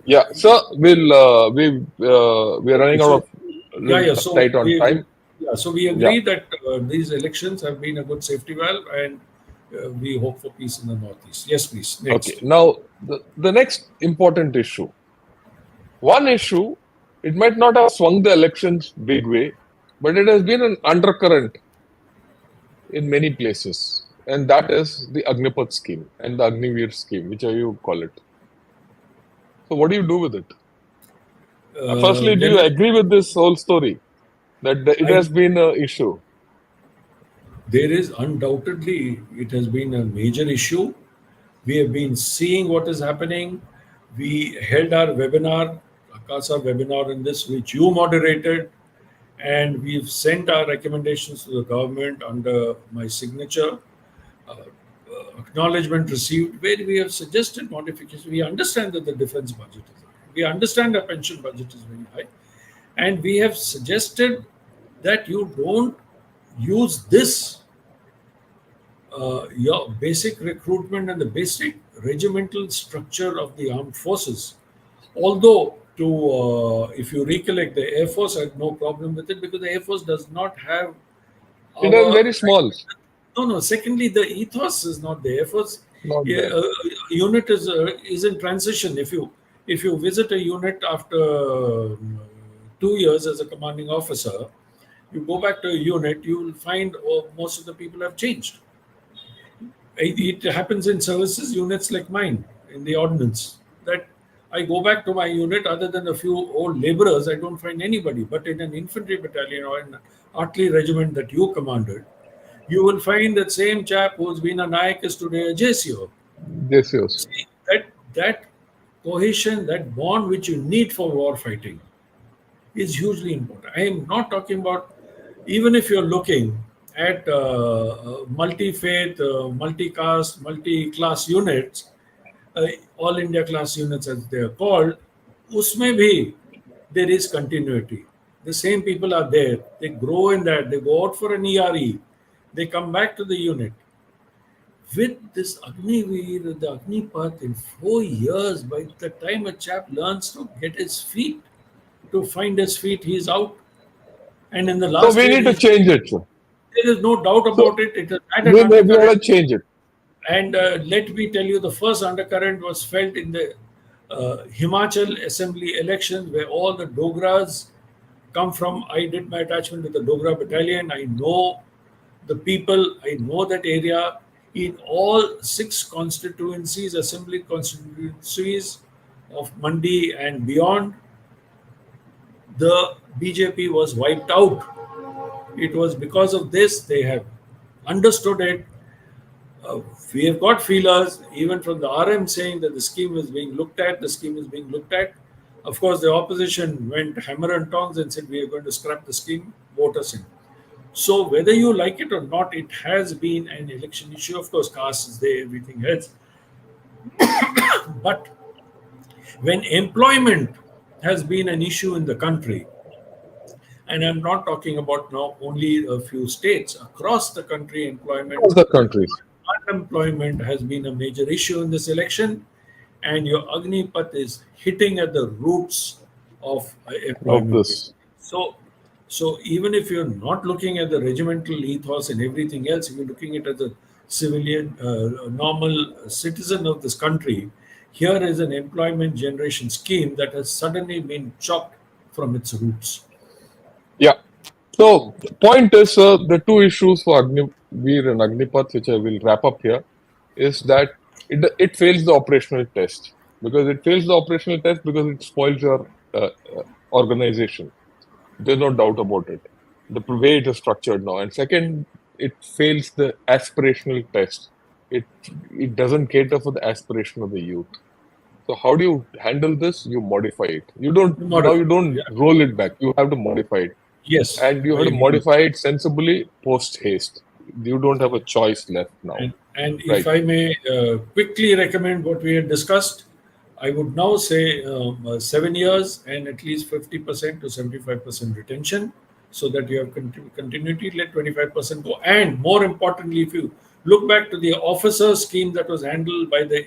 Yeah. So we're running Okay, out so of yeah, little yeah. So tight on time. we Yeah. agree that these elections have been a good safety valve, and we hope for peace in the northeast. Yes, please. Okay. Next. Now the next important issue. One issue, it might not have swung the elections big way, but it has been an undercurrent in many places, and that is the Agnipath scheme and the Agnivir scheme, whichever you call it. So what do you do with it? Firstly, do Let you me. agree with this whole story that it I has been an issue? There is undoubtedly it has been a major issue. We have been seeing what is happening. We held our webinar, Akasa webinar in this, which you moderated, and we've sent our recommendations to the government under my signature. Acknowledgement received, where we have suggested modifications. We understand that the defense budget is high. We understand our pension budget is very high. And we have suggested that you don't use this your basic recruitment and the basic regimental structure of the armed forces. Although, if you recollect, the Air Force had no problem with it because the Air Force does not have It is our very small. no, no. Secondly, the ethos is not there. First, Not yeah, there. unit is in transition. If you visit a unit after 2 years as a commanding officer, you go back to a unit, you will find most of the people have changed. It happens in services units like mine in the ordnance that I go back to my unit. Other than a few old laborers, I don't find anybody. But in an infantry battalion or an artillery regiment that you commanded, you will find that same chap who's been a Naik is today a JCO. Yes, yes. See, that cohesion, that bond which you need for war fighting is hugely important. I am not talking about even if you're looking at multi-faith, multi-caste, multi-class units, uh, all India class units as they are called, usme bhi there is continuity. The same people are there. They grow in that. They go out for an ERE. They come back to the unit. with this Agniveer, the Agnipath, in 4 years, by the time a chap learns to get his feet, to find his feet, he's out. And in the So last we year, need to change it, sir. there is no doubt So about it. It has had an we undercurrent. have to change it. And let me tell you, the first undercurrent was felt in the Himachal Assembly elections, where all the Dogras come from. I did my attachment with the Dogra battalion. I know the people, I know that area. In all six constituencies, assembly constituencies of Mandi and beyond, the BJP was wiped out. It was because of this they have understood it. Uh, we have got feelers even from the RM saying that the scheme is being looked at. The scheme is being looked at. Of course, the opposition went hammer and tongs and said we are going to scrap the scheme. Vote us in. So whether you like it or not, it has been an election issue. Of course, caste is there, everything else. But when employment has been an issue in the country, and I'm not talking about now only a few states across the country, employment, Across the countries unemployment has been a major issue in this election, and your Agnipath is hitting at the roots of of employment. this. So, so even if you're not looking at the regimental ethos and everything else, if you're looking at it as a civilian, normal citizen of this country, here is an employment generation scheme that has suddenly been chopped from its roots. Yeah. So the point is, the two issues for Agniveer and Agnipath, which I will wrap up here, is that it fails the operational test, because it fails the operational test because it spoils your organization. There's no doubt about it. The way it is structured now. And second, it fails the aspirational test. It it doesn't cater for the aspiration of the youth. So how do you handle this? You modify it. You don't Yeah. roll it back. You have to modify it. Yes, And you I have to agree with modify it sensibly post haste. You don't have a choice left now. And if Right. I may quickly recommend what we had discussed, I would now say 7 years and at least 50% to 75% retention, so that you have continuity. Let 25% go. And more importantly, if you look back to the officer scheme that was handled by the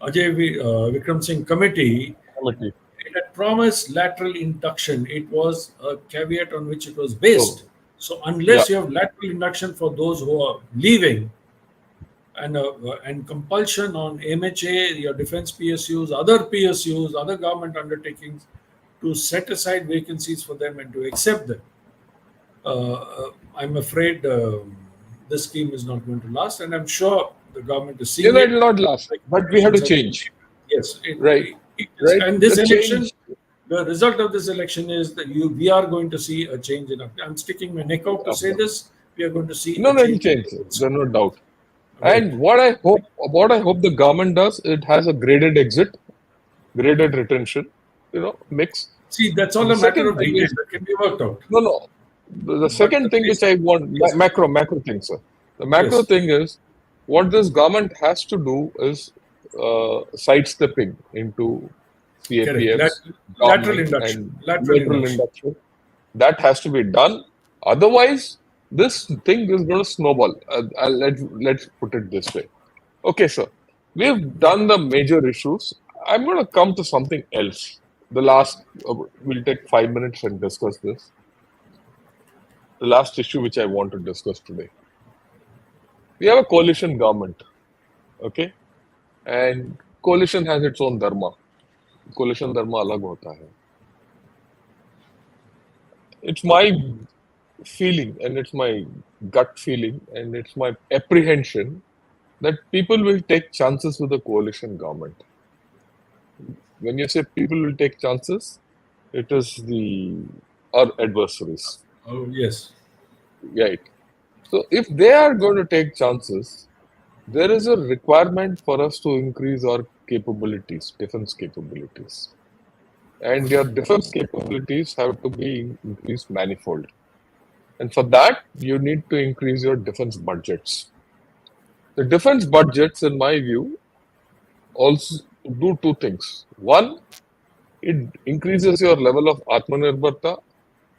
Vikram Singh committee, Committee. it had promised lateral induction. It was a caveat on which it was based. So So yeah. unless you have lateral induction for those who are leaving, and compulsion on MHA, your defense PSUs, other PSUs, other government undertakings, to set aside vacancies for them and to accept them, I'm afraid this scheme is not going to last, and I'm sure the government is You seeing know, it it. will not last. Like But we have to elections have- change. Yes, Right. it is, Right. and this The election, change. the result of this election is that we are going to see a change in. I'm sticking my neck out to say this. We are going to see No, a no, it will change in change. approach. There's no doubt. Right. And what I hope the government does, it has a graded exit, graded retention, mix. See, that's all The a matter second of thing detail is, that can be worked out. no, no. The But the second thing which basic, I want, yes, macro thing, sir. The macro yes, thing is, what this government has to do is sidestepping into correct. CAPF's Lateral government induction, and lateral lateral induction. induction. That has to be done. Otherwise, this thing is going to snowball. Let's put it this way. Okay, sir. We've done the major issues. I'm going to come to something else. The last, we'll take 5 minutes and discuss this. The last issue which I want to discuss today. We have a coalition government, okay? And coalition has its own dharma. Coalition dharma alag hota hai. It's my feeling and it's my gut feeling and it's my apprehension that people will take chances with the coalition government. When you say people will take chances, it is our adversaries, Oh, yes. right? So if they are going to take chances, there is a requirement for us to increase our capabilities, defense capabilities. And your defense capabilities have to be increased manifold. And for that, you need to increase your defense budgets. The defense budgets, in my view, also do two things. One, it increases your level of Atmanirbharta,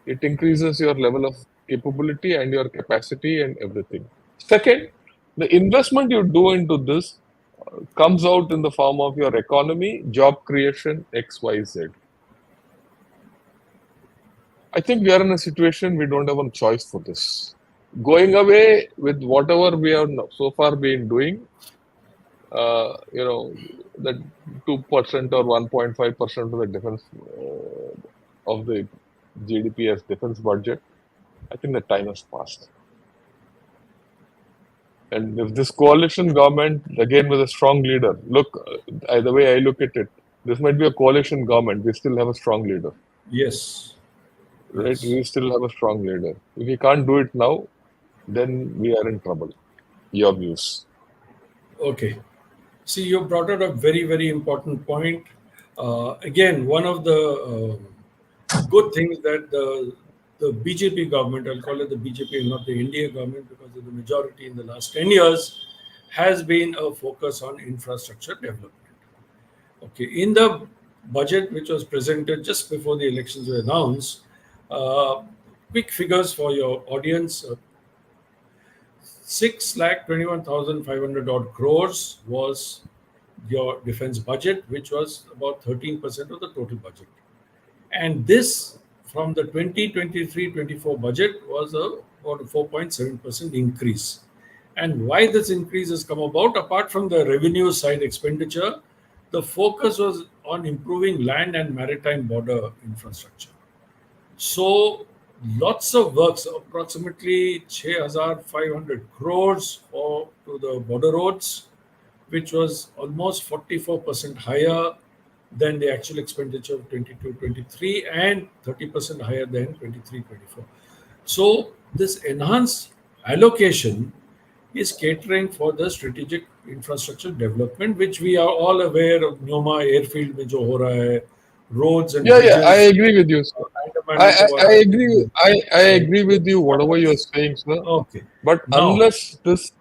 it increases your level of capability and your capacity and everything. Second, The investment you do into this comes out in the form of your economy, job creation, XYZ. I think we are in a situation we don't have a choice for this. Going away with whatever we have so far been doing, that 2% or 1.5% of the defense of the GDP as defense budget, I think the time has passed. And if this coalition government, again with a strong leader, look, the way I look at it, this might be a coalition government. We still have a strong leader, Yes. right? Yes. We still have a strong leader. If we can't do it now, then we are in trouble. Your views. Okay. See, you brought out a very, very important point. Again, one of the good things that the BJP government, I'll call it the BJP and not the India government because of the majority in the last 10 years, has been a focus on infrastructure development. Okay, in the budget which was presented just before the elections were announced, uh, quick figures for your audience: 6,21,500 odd crores was your defense budget, which was about 13% of the total budget. And this from the 2023-24 budget was about a 4.7% increase. And why this increase has come about, apart from the revenue side expenditure, the focus was on improving land and maritime border infrastructure. So lots of works, approximately 6,500 crores for to the border roads, which was almost 44% higher than the actual expenditure of 22-23 and 30% higher than 23-24. So this enhanced allocation is catering for the strategic infrastructure development, which we are all aware of. Nyoma airfield mein jo ho raha hai, roads and Yeah, I bridges, agree with you, sir. Andaman I Nicobar agree. Islands, I and agree with you, what whatever you're else? saying, sir. Okay. But Now, unless this,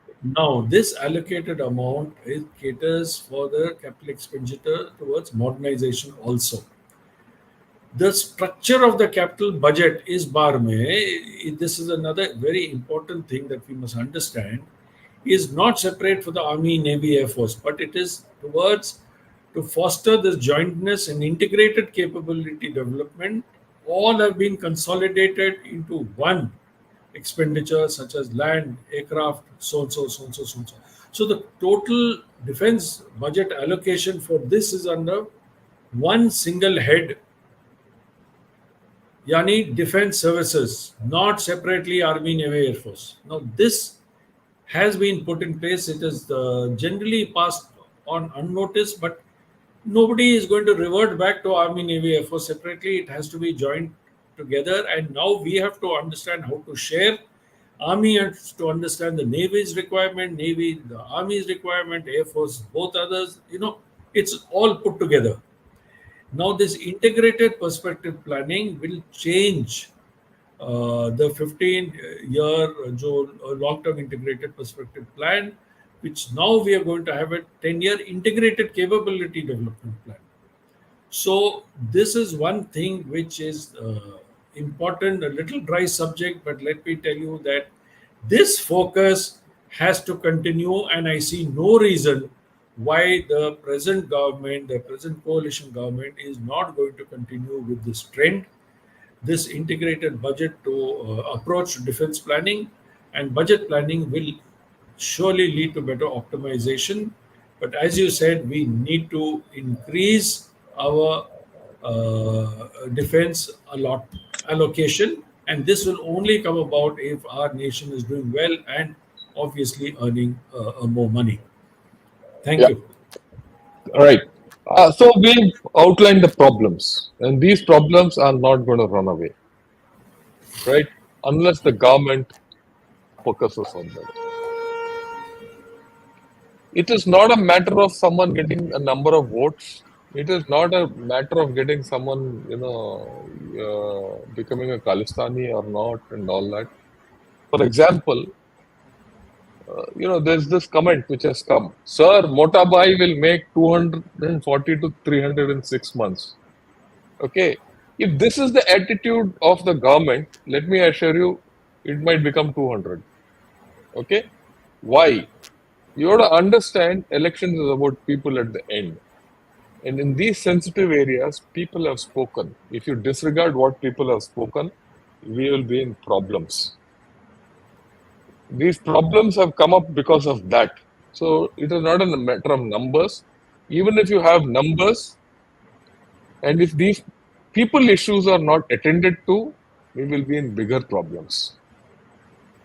this allocated amount is caters for the capital expenditure towards modernization also. The structure of the capital budget is bar mein, this is another very important thing that we must understand, is not separate for the army, navy, air force, but it is towards to foster this jointness and integrated capability development. All have been consolidated into one expenditure, such as land, aircraft, so and so, so and so, so and so. So the total defense budget allocation for this is under one single head, yani defense services, not separately army, navy, air force. Now this has been put in place. It is generally passed on unnoticed, but nobody is going to revert back to army, navy, air force separately. It has to be joined together, and now we have to understand how to share. Army has to understand the navy's requirement, navy the army's requirement, air force both others. It's all put together. Now this integrated perspective planning will change the 15-year long-term integrated perspective plan, which now we are going to have a 10-year integrated capability development plan. So this is one thing which is important, a little dry subject, but let me tell you that this focus has to continue, and I see no reason why the present government, the present coalition government, is not going to continue with this trend, this integrated budget to approach defense planning, and budget planning will surely lead to better optimization. But as you said, we need to increase our defense allocation, and this will only come about if our nation is doing well and obviously earning more money. Thank yeah, you. all right. So we've outlined the problems, and these problems are not going to run away, right? Unless the government focuses on them. It is not a matter of someone getting a number of votes. It is not a matter of getting someone, becoming a Khalistani or not, and all that. For example, there's this comment which has come. Sir, Motabai will make 240 to 300 in 6 months. Okay. If this is the attitude of the government, let me assure you, it might become 200. Okay. Why? You have to understand elections is about people at the end. And in these sensitive areas, people have spoken. If you disregard what people have spoken, we will be in problems. These problems have come up because of that. So it is not a matter of numbers. Even if you have numbers, and if these people issues are not attended to, we will be in bigger problems,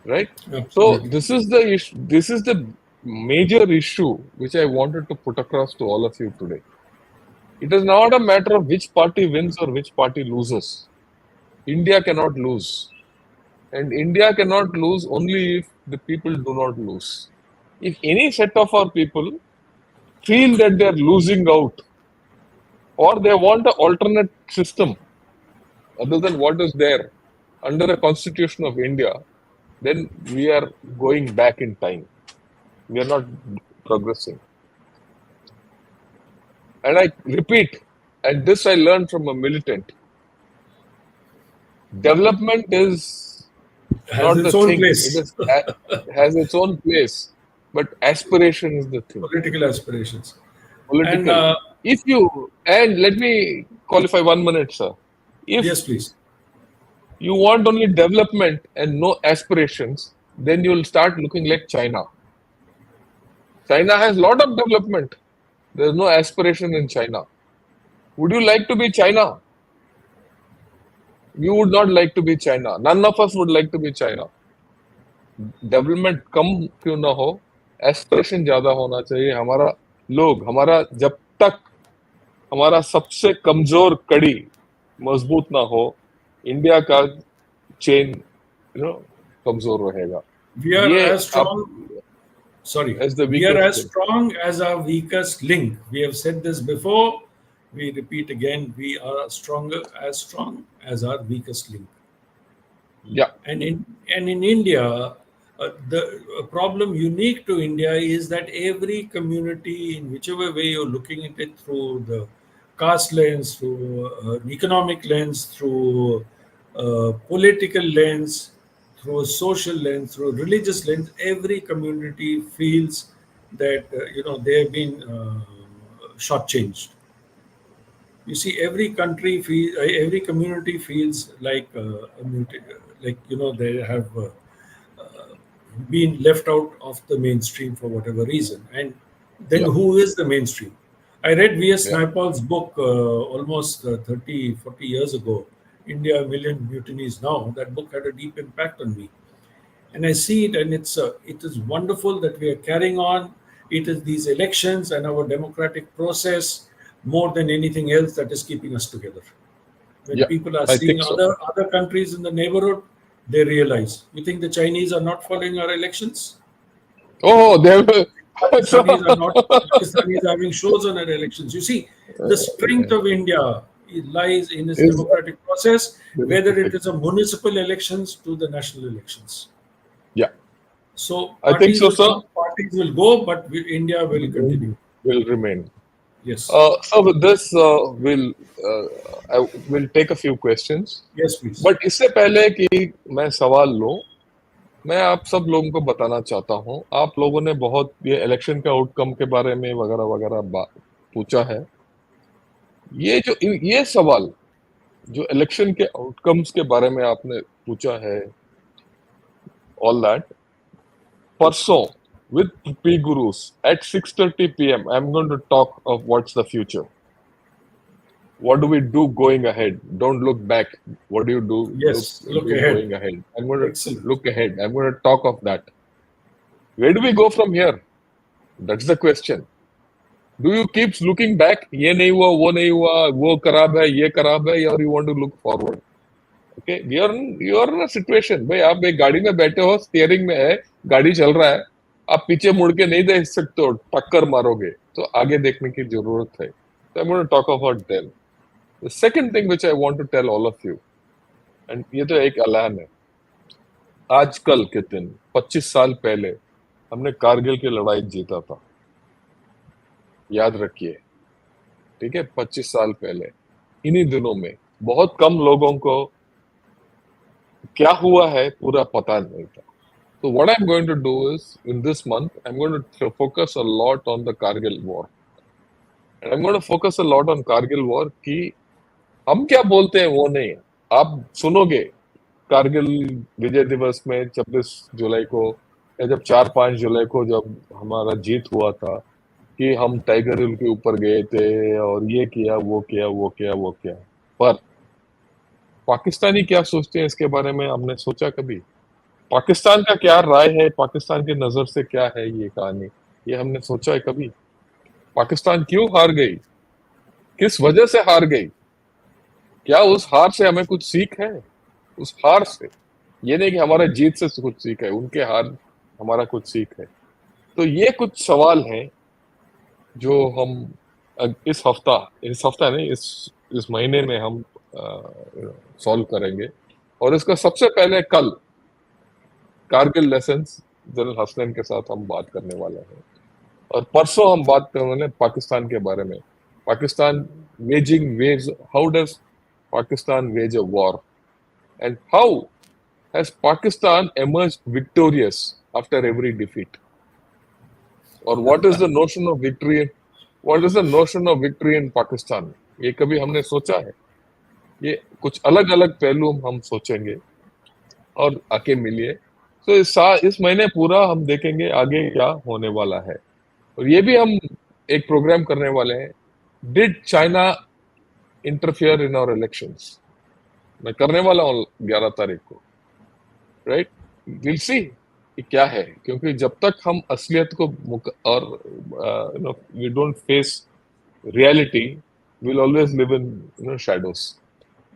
right? So Absolutely. this is the issue. This is the major issue which I wanted to put across to all of you today. It is not a matter of which party wins or which party loses. India cannot lose. And India cannot lose only if the people do not lose. If any set of our people feel that they are losing out or they want an alternate system other than what is there under the Constitution of India, then we are going back in time. We are not progressing. And I repeat, and this I learned from a militant, development is Has not the its own thing. It place. is has its own place, but aspiration is the thing. Political aspirations. And Political. If you and let me qualify 1 minute, sir. If yes, please. you want only development and no aspirations, then you will start looking like China. China has lot of development. There is no aspiration in China. Would you like to be China? You would not like to be China. None of us would like to be China. Development कम क्यों ना हो, aspiration ज्यादा होना चाहिए. हमारा लोग, हमारा जब तक हमारा सबसे कमजोर कड़ी मजबूत ना हो, इंडिया का चेन कमजोर रहेगा. We are ये as आप strong. Sorry, as the we are weakest as link. strong as our weakest link. We have said this before. We repeat again. We are as strong as our weakest link. Yeah, And in India, the problem unique to India is that every community, in whichever way you're looking at it, through the caste lens, through economic lens, through political lens, through a social lens, through a religious lens, every community feels that they have been shortchanged. You see, every community feels like like they have been left out of the mainstream for whatever reason. And then yeah, who is the mainstream? I read V.S. yeah, Naipaul's book almost 30, 40 years ago, India, A Million Mutinies Now. That book had a deep impact on me. And I see it, and it is wonderful that we are carrying on. It is these elections and our democratic process more than anything else that is keeping us together. When yeah. people are I seeing think so. other countries in the neighborhood, they realize. You think the Chinese are not following our elections? Oh, they have. So, Pakistanis are having shows on our elections. You see, the strength of India lies in its is democratic process, whether it is a municipal elections to the national elections. yeah. So I think parties so, will sir. come, parties will go, but India will continue. Will remain. Yes, So with this, I will take a few questions. yes, please. But इससे पहले कि मैं सवाल लूं, मैं आप सब लोगों को बताना चाहता हूं. आप लोगों ने बहुत ये इलेक्शन के आउटकम के बारे में वगैरह वगैरह पूछा है. ये सवाल जो इलेक्शन के आउटकम्स के बारे में आपने पूछा है, ऑल दैट, परसों with P Gurus at 6:30 p.m. I'm going to talk of what's the future. What do we do going ahead? Don't look back. What do you do? Yes, look Do ahead. going ahead. I'm going to Excellent. look ahead. I'm going to talk of that. Where do we go from here? That's the question. Do you keep looking back? ये नहीं हुआ, वो नहीं हुआ, वो खराब है, ये खराब है, or you want to look forward? Okay, you are in a situation. भाई आप एक गाड़ी में बैठे हो, स्टीयरिंग में है, गाड़ी चल रहा है, आप पीछे मुड़ के नहीं देख सकते हो, टक्कर मारोगे, तो आगे देखने की जरूरत है. So I'm going to talk about them. The second thing which I want to tell all of you, and ये तो एक ऐलान है, आजकल के दिन 25 साल पहले हमने कारगिल की लड़ाई जीता था. याद रखिए, ठीक है, 25 साल पहले. इन्हीं दिनों में बहुत कम लोगों को क्या हुआ है पूरा पता नहीं था. So what I'm going to do is in this month, I'm going to focus a lot on the Kargil war. And I'm going to focus a lot on Kargil war कि हम क्या बोलते हैं वो नहीं. आप सुनोगे कारगिल विजय दिवस में 26 जुलाई को या जब 4-5 जुलाई को जब हमारा जीत हुआ था कि हम टाइगर हिल के ऊपर गए थे और ये किया वो किया वो किया वो किया. पर पाकिस्तानी क्या सोचते हैं इसके बारे में हमने सोचा कभी? पाकिस्तान का क्या राय है, पाकिस्तान की नजर से क्या है ये कहानी, ये हमने सोचा है कभी? पाकिस्तान क्यों हार गई, किस वजह से हार गई? क्या उस हार से हमें कुछ सीख है? उस हार से, ये नहीं कि हमारे जीत से कुछ सीख है, उनके हार हमारा कुछ सीख है. तो ये कुछ सवाल हैं जो हम इस हफ्ता नहीं, इस महीने में हम सॉल्व करेंगे. और इसका सबसे पहले कल कारगिल लेसन्स जनरल हसनैन के साथ हम बात करने वाले हैं. और परसों हम बात करने वाले हैं पाकिस्तान के बारे में. Pakistan waging waves, how does Pakistan wage a war? And how has Pakistan emerged victorious after every defeat? Or what is the notion of victory? What is the notion of victory in Pakistan? ये कभी हमने सोचा है? ये कुछ अलग अलग पहलू हम सोचेंगे और आके मिलिए. तो इस महीने पूरा हम देखेंगे आगे क्या होने वाला है. और ये भी हम एक प्रोग्राम करने वाले हैं, did China interfere in our elections. मैं करने वाला हूँ 11 तारीख को. राइट, विल सी कि क्या है, क्योंकि जब तक हम असलियत को और we don't face reality, we'll always live in shadows.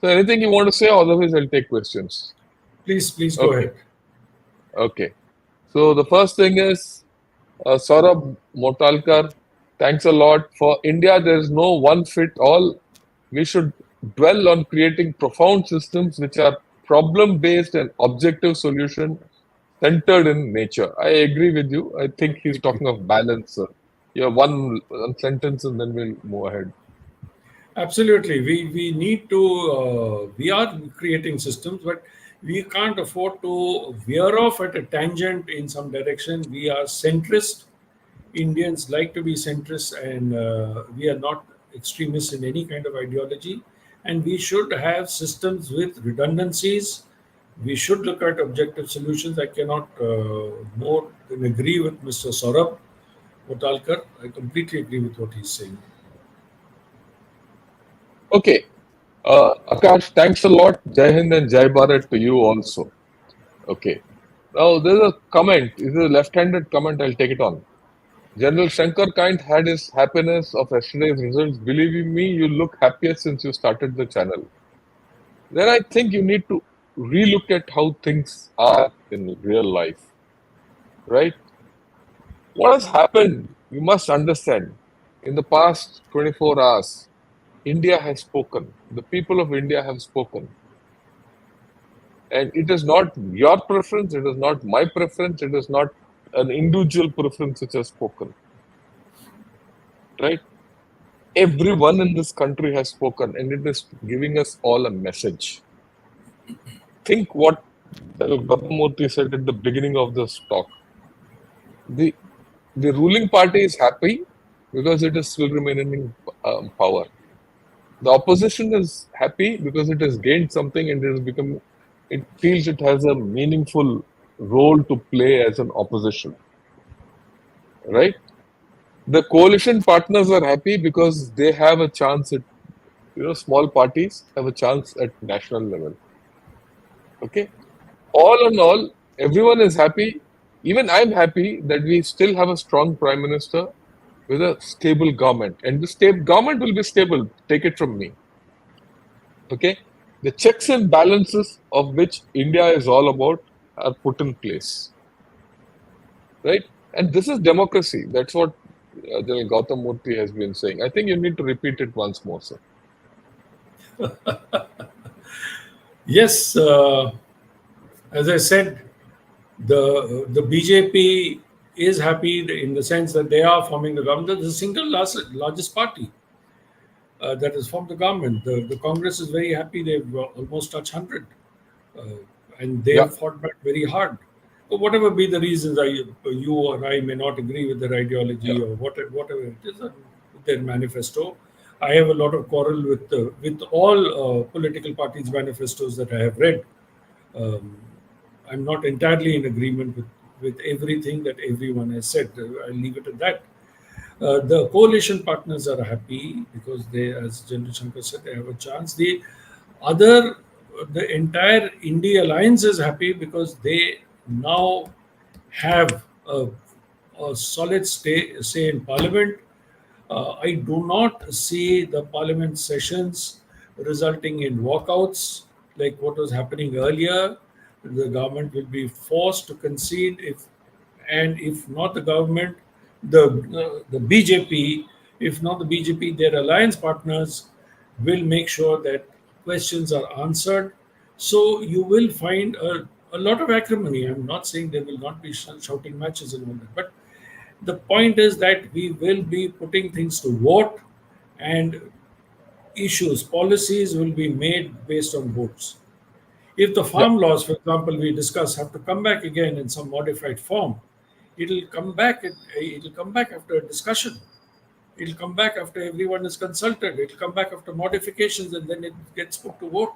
So anything you want to say, otherwise I'll take questions. Please go Okay. ahead. Okay. So the first thing is Saurabh Motalkar, thanks a lot. For India, there is no one fit all. We should dwell on creating profound systems which are problem based and objective solution centered in nature. I agree with you. I think he's talking of balance. Yeah, one sentence and then we'll move ahead. Absolutely. We need to, we are creating systems, but we can't afford to veer off at a tangent in some direction. We are centrist. Indians like to be centrist, and we are not extremists in any kind of ideology. And we should have systems with redundancies. We should look at objective solutions. I cannot more than agree with Mr. Saurabh Motalkar. I completely agree with what he's saying. Okay. Akash, thanks a lot. Jai Hind and Jai Bharat to you also. Okay. Now, there's a comment. This is a left-handed comment. I'll take it on. General Shankar can't had his happiness of yesterday's results. Believe me, you look happier since you started the channel. Then I think you need to relook at how things are in real life. Right? What has happened? You must understand. In the past 24 hours, India has spoken. The people of India have spoken. And it is not your preference, it is not my preference, it is not an individual preference which has spoken. Right? Everyone in this country has spoken, and it is giving us all a message. Think what Gautam Moorthy said at the beginning of this talk. The ruling party is happy because it is still remaining in power. The opposition is happy because it has gained something and it feels it has a meaningful role to play as an opposition. Right? The coalition partners are happy because they have a chance at, small parties have a chance at national level. Okay? All in all, everyone is happy. Even I'm happy that we still have a strong prime minister with a stable government. And the state government will be stable. Take it from me. Okay? The checks and balances of which India is all about are put in place. Right? And this is democracy. That's what General Gautam Moorthy has been saying. I think you need to repeat it once more, sir. Yes, as I said, the BJP is happy in the sense that they are forming the government. That is the single largest party that has formed the government. The Congress is very happy. They've almost touched 100, and they Yeah. have fought back very hard. whatever be the reasons, you or I may not agree with their Yeah, ideology or whatever it is, their manifesto. I have a lot of quarrel with all political parties' manifestos that I have read. Um, I'm not entirely in agreement with everything that everyone has said. I'll leave it at that. The coalition partners are happy because they, as General Shankar said, they have a chance. Other, the entire India alliance is happy because they now have a solid say in parliament. I do not see the parliament sessions resulting in walkouts like what was happening earlier. The government will be forced to concede and if not the government, the BJP, if not the BJP, their alliance partners will make sure that questions are answered. So you will find a lot of acrimony. I'm not saying there will not be shouting matches and all that, but the point is that we will be putting things to vote and issues, policies will be made based on votes. If the yeah, farm laws, for example, we discuss have to come back again in some modified form, it'll come back. It'll come back after a discussion. It'll come back after everyone is consulted. It'll come back after modifications, and then it gets put to vote.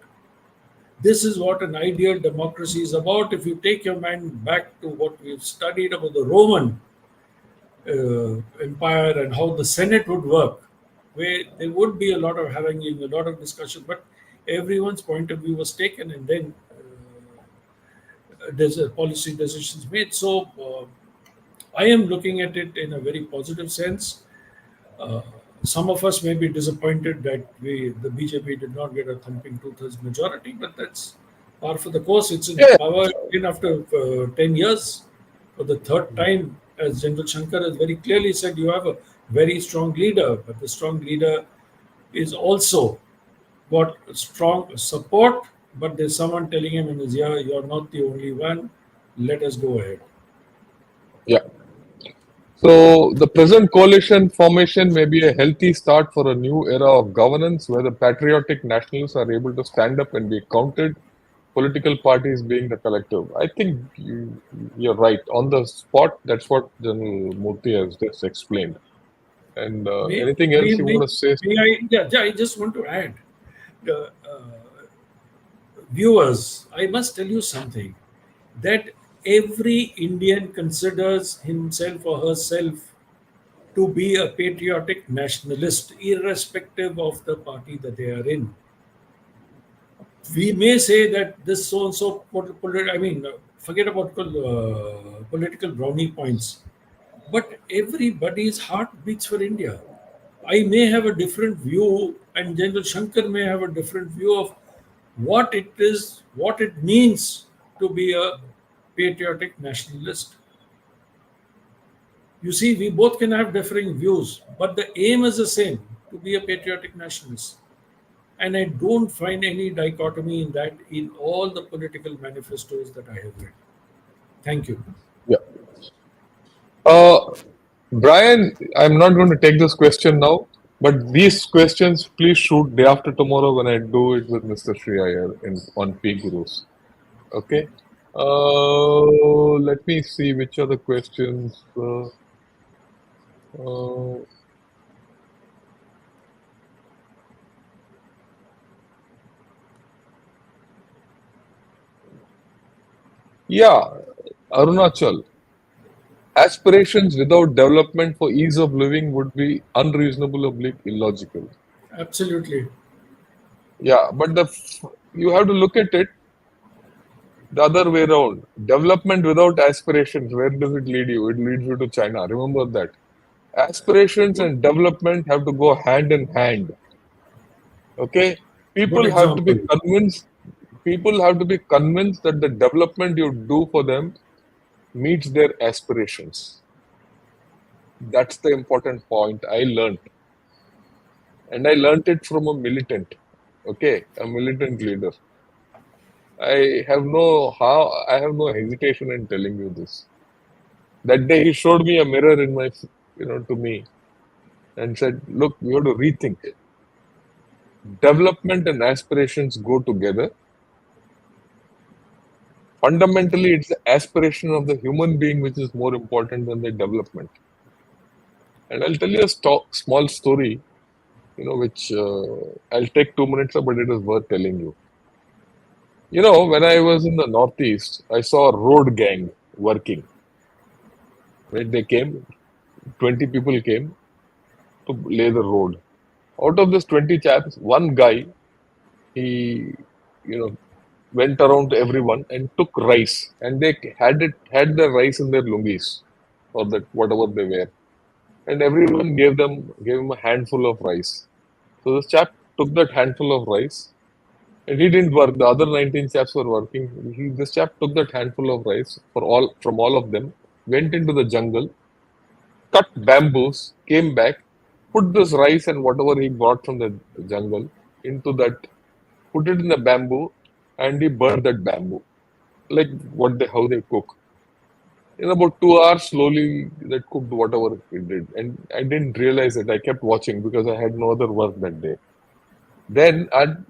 This is what an ideal democracy is about. If you take your mind back to what we've studied about the Roman empire and how the Senate would work, where there would be a lot of haranguing, a lot of discussion, but everyone's point of view was taken, and then there's a policy decisions made. So I am looking at it in a very positive sense. Uh, some of us may be disappointed that the BJP did not get a thumping two-thirds majority, but that's par for the course. It's in yeah, power again after 10 years for the third time. As General Shankar has very clearly said, you have a very strong leader, but the strong leader is also got strong support, but there's someone telling him in his ear, you're not the only one, let us go ahead. yeah. So the present coalition formation may be a healthy start for a new era of governance where the patriotic nationalists are able to stand up and be counted, political parties being the collective. I think you're right. On the spot, that's what General Murthy has just explained. And May, anything may, else you may, want to say? may I, yeah, I just want to add, the viewers, I must tell you something that every Indian considers himself or herself to be a patriotic nationalist, irrespective of the party that they are in. We may say that this so and so, I mean, forget about political brownie points, but everybody's heart beats for India. I may have a different view, and General Shankar may have a different view of what it is, what it means to be a patriotic nationalist. You see, we both can have differing views, but the aim is the same to be a patriotic nationalist. And I don't find any dichotomy in that in all the political manifestos that I have read. Thank you. Yeah. Uh, Brian, I'm not going to take this question now, but these questions please shoot day after tomorrow when I do it with Mr. Sri Iyer in on P Gurus. Okay. Let me see which are the questions. Uh, yeah, Arunachal. Aspirations without development for ease of living would be unreasonable, oblique, illogical. Absolutely. Yeah, but you have to look at it the other way around. Development without aspirations, where does it lead you? It leads you to China. Remember that. Aspirations Good, and development have to go hand in hand. Okay? good People have to be example. convinced. People have to be convinced that the development you do for them meets their aspirations. That's the important point I learned. And I learned it from a militant. Okay? A militant leader. I have no hesitation in telling you this. That day he showed me a mirror in my, to me and said, look, you have to rethink. Development and aspirations go together. Fundamentally, it's the aspiration of the human being which is more important than the development. And I'll tell you a small story, which I'll take 2 minutes, but it is worth telling you. When I was in the Northeast, I saw a road gang working. Right? They came, 20 people came to lay the road. Out of this 20 chaps, one guy, he, you know, went around to everyone and took rice, and they had the rice in their lungis or that whatever they wear, and everyone gave him a handful of rice. So this chap took that handful of rice, and he didn't work. The other 19 chaps were working. This chap took that handful of rice from all of them, went into the jungle, cut bamboos, came back, put this rice and whatever he brought from the jungle into that, put it in the bamboo, and he burned that bamboo. Like how they cook. In about 2 hours, slowly that cooked whatever it did. And I didn't realize it. I kept watching because I had no other work that day. Then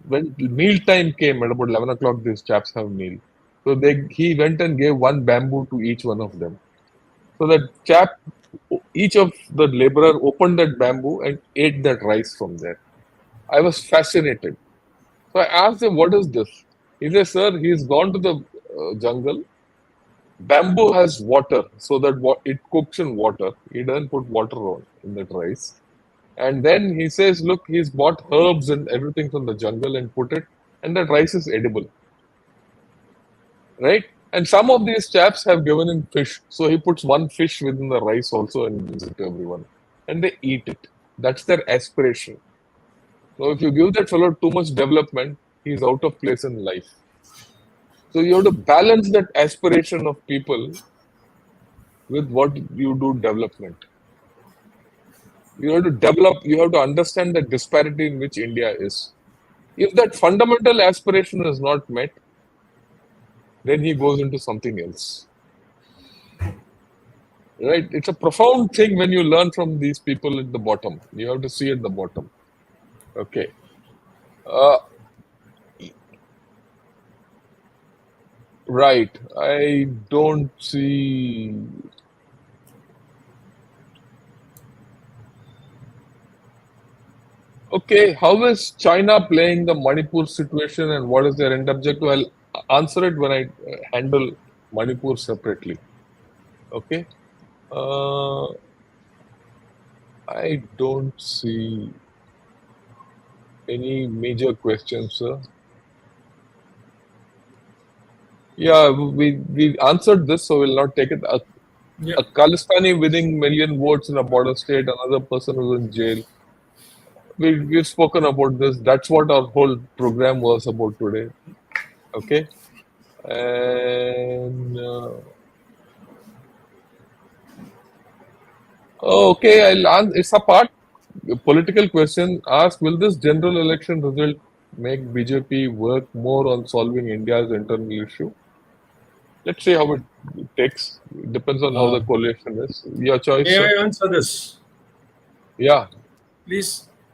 when meal time came at about 11 o'clock, these chaps have meal. So he went and gave one bamboo to each one of them. So that chap, each of the laborer opened that bamboo and ate that rice from there. I was fascinated. So I asked him, "What is this?" He says, "Sir, he's gone to the jungle. Bamboo has water, so that it cooks in water. He doesn't put water on in that rice. And then he says, look, he's bought herbs and everything from the jungle and put it, and that rice is edible, right? And some of these chaps have given him fish, so he puts one fish within the rice also and gives it to everyone, and they eat it. That's their aspiration. So if you give that fellow too much development, he's out of place in life. So you have to balance that aspiration of people with what you do development. You have to develop, you have to understand the disparity in which India is. If that fundamental aspiration is not met, then he goes into something else. Right? It's a profound thing when you learn from these people at the bottom. You have to see at the bottom. Okay. Uh, right. I don't see. Okay, how is China playing the Manipur situation and what is their end objective? I'll answer it when I handle Manipur separately. Okay. Uh, I don't see any major questions, sir. Yeah, we answered this, so we'll not take it. Yeah. A Khalistani winning million votes in a border state, another person who's in jail. We've spoken about this. That's what our whole program was about today. Okay. And okay, it's a part political question. Ask: will this general election result make BJP work more on solving India's internal issue? Let's see how it takes. It depends on how the coalition is. Your choice, May sir. I answer this? Yeah,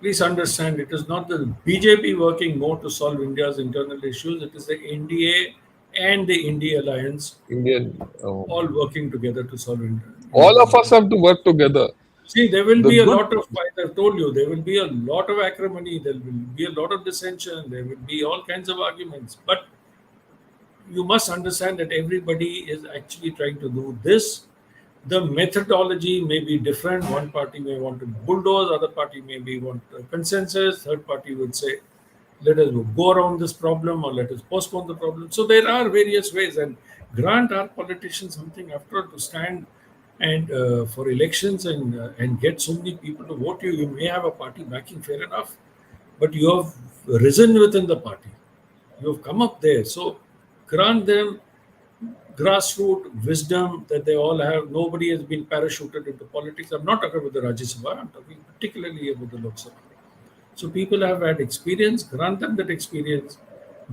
Please understand, it is not the BJP working more to solve India's internal issues. It is the NDA and the India Alliance Indian. all working together to solve All India's of us internal. have to work together. See, there will The be a good. lot of, as I've told you, there will be a lot of acrimony, there will be a lot of dissension, there will be all kinds of arguments. But you must understand that everybody is actually trying to do this. The methodology may be different. One party may want to bulldoze, other party maybe want a consensus, third party would say, let us go around this problem or let us postpone the problem. So there are various ways, and grant our politicians something after all to stand and for elections and get so many people to vote you. You may have a party backing, fair enough, but you have risen within the party. You have come up there. So grant them grassroots wisdom that they all have. Nobody has been parachuted into politics. I'm not talking about the Rajya Sabha, I'm talking particularly about the Lok Sabha. So people have had experience, grant them that experience,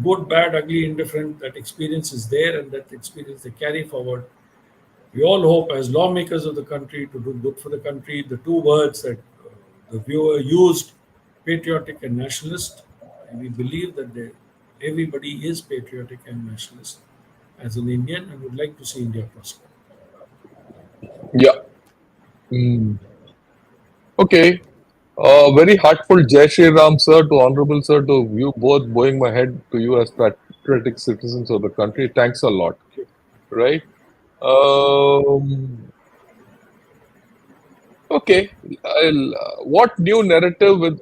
good, bad, ugly, indifferent, that experience is there and that experience they carry forward. We all hope as lawmakers of the country to do good for the country. The two words that the viewer used, patriotic and nationalist, and we believe that everybody is patriotic and nationalist. as an Indian and would like to see India prosper. Yeah. Mm. Okay. Very heartful Jai Shri Ram, sir, to Honorable Sir, to you both, bowing my head to you as patriotic citizens of the country. Thanks a lot. Right? Um, okay. What new narrative with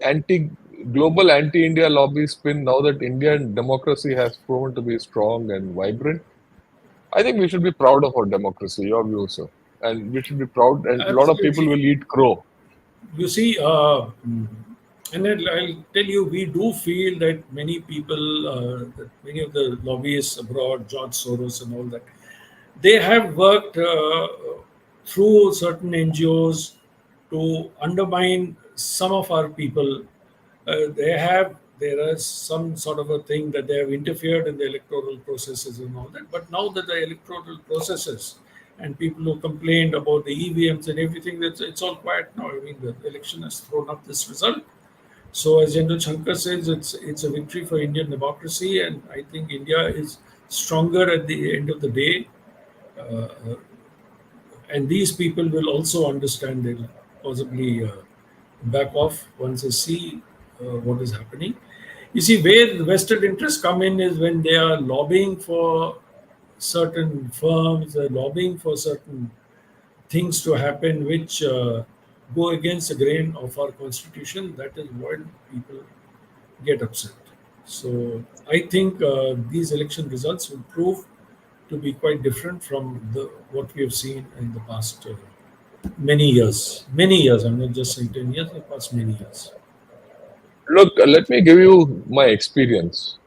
global anti-India lobby spin now that Indian democracy has proven to be strong and vibrant? I think we should be proud of our democracy, your view, sir. And we should be proud, and a lot of people Absolutely. will eat crow. You see, and I'll tell you, we do feel that many people, that many of the lobbyists abroad, George Soros and all that, they have worked through certain NGOs to undermine some of our people. There is some sort of a thing that they have interfered in the electoral processes and all that. But now that the electoral processes and people who complained about the EVMs and everything, it's all quiet now. I mean, the election has thrown up this result. So, as General Shankar says, it's a victory for Indian democracy, and I think India is stronger at the end of the day. Uh, and these people will also understand. They'll possibly back off once they see what is happening. You see, where the vested interests come in is when they are lobbying for certain firms, they're lobbying for certain things to happen which go against the grain of our constitution. That is when people get upset. So I think these election results will prove to be quite different from the what we have seen in the past many years. Many years. I'm not just saying 10 years. The past many years. Look, let me give you my experience.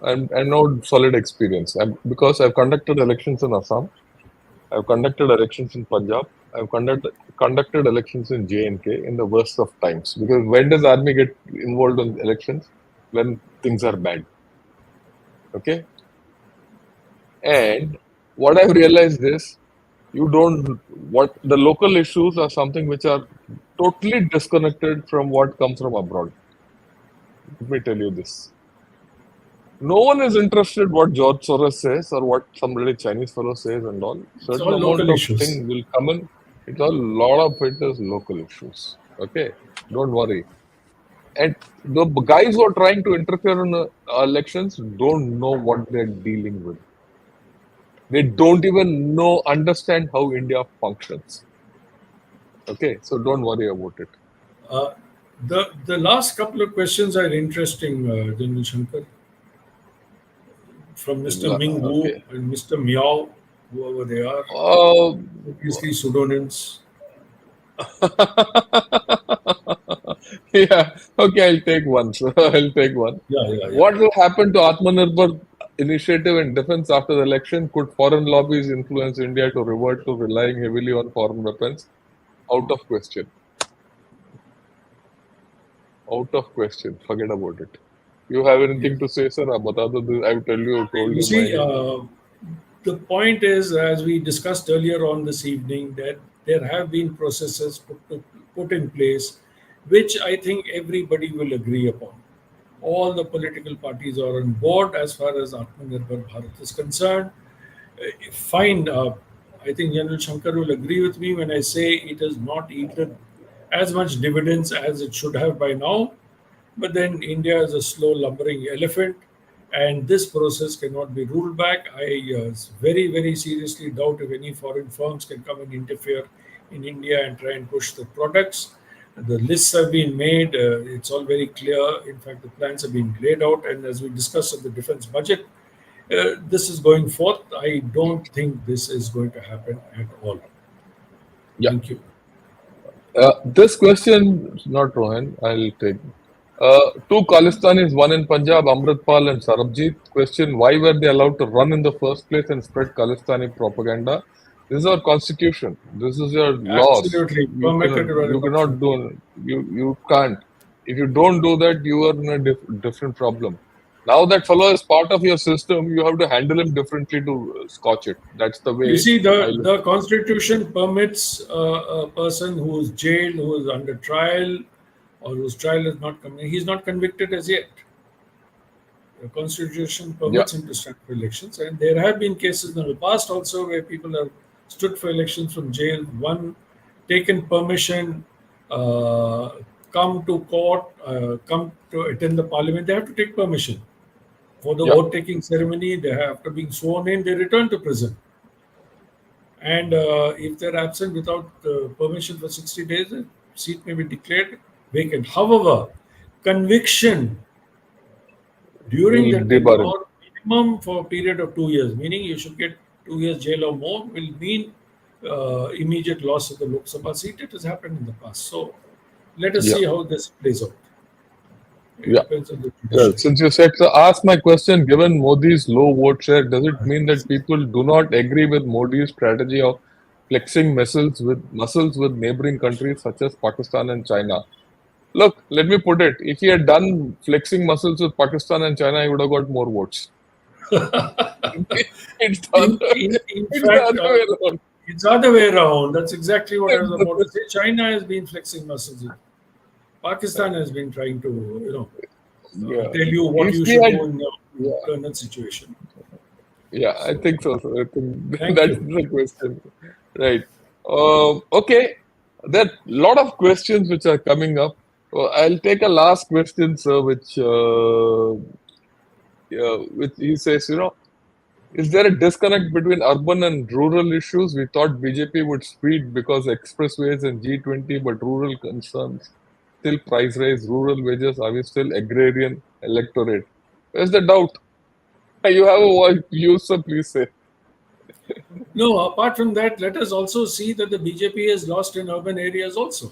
I know solid experience. Because I've conducted elections in Assam, I've conducted elections in Punjab, I've conducted elections in J&K in the worst of times. Because when does army get involved in elections? When things are bad. Okay, and what I've realized is you don't what the local issues are something which are totally disconnected from what comes from abroad. Let me tell you this. No one is interested what George Soros says or what somebody Chinese fellow says and all. It's Certain all amount local of issues. thing will come in. It's a lot of it is local issues. Okay, don't worry. And the guys who are trying to interfere in elections don't know what they're dealing with. They don't even understand how India functions. Okay, so don't worry about it. Uh, the last couple of questions are interesting, General Shankar, from Mr. Ming Wu Okay. and Mr. Miao, whoever they are, Uh, obviously pseudonyms. yeah. Okay, I'll take one. So I'll take one. Yeah, yeah, yeah. What will happen to Atmanirbhar initiative and defense after the election? Could foreign lobbies influence India to revert to relying heavily on foreign weapons? Out of question. Out of question. Forget about it. You have Yes. anything to say, sir? I've told You you see, my. the point is, as we discussed earlier on this evening, that there have been processes put in place, which I think everybody will agree upon. All the political parties are on board as far as Atmanirbhar Bharat is concerned. Fine. I think General Shankar will agree with me when I say it has not yielded as much dividends as it should have by now. But then India is a slow lumbering elephant, and this process cannot be ruled back. I very, very seriously doubt if any foreign firms can come and interfere in India and try and push the products. The lists have been made, it's all very clear. In fact, the plans have been laid out, and as we discussed of the defense budget, this is going forth. I don't think this is going to happen at all. Yeah. Thank you. This question, not Rohan, I'll take. Two Khalistanis, one in Punjab, Amritpal and Sarabjit. Question: why were they allowed to run in the first place and spread Khalistani propaganda? This is our constitution. This is your laws. Absolutely permitted by the You cannot constitution. do. You can't. If you don't do that, you are in a different problem. Now that fellow is part of your system, you have to handle him differently to scotch it. That's the You way see, I look. the Constitution permits a person who is jailed, who is under trial, or whose trial is not coming. He's not convicted as yet. The Constitution Yeah. permits him to stand for elections, and there have been cases in the past also where people have stood for elections from jail. One taken permission, uh, come to court, come to attend the parliament. They have to take permission for the Yeah. vote taking ceremony. They have, after being sworn in, they return to prison. And if they're absent without permission for 60 days, the seat may be declared vacant. However, conviction during Will that debar him. tenure, minimum for a period of 2 years, meaning you should get 2 years jail or more, will mean immediate loss of the Lok Sabha seat. It has happened in the past. So let us Yeah. see how this plays out. It Yeah. depends on the Well, judiciary. since you said so, ask my question. Given Modi's low vote share, does it mean that people do not agree with Modi's strategy of flexing muscles with neighboring countries such as Pakistan and China? Look, let me put it. If he had done flexing muscles with Pakistan and China, he would have got more votes. It's the other, In it's the fact, other way around. it's the other way around. That's exactly what I was It's about to say. China has been flexing muscles. Pakistan has been trying to, yeah. tell you what If you he should had, do in your yeah, current situation. yeah, I So, think so. So I think thank that's you. the question, right? Okay, there are a lot of questions which are coming up. I'll take a last question, sir, which he says, is there a disconnect between urban and rural issues? We thought BJP would speed because expressways and G20, but rural concerns still price rise, rural wages. Are we still agrarian electorate? Where's the doubt? You have a voice, you sir, please say. No, apart from that, let us also see that the BJP has lost in urban areas also.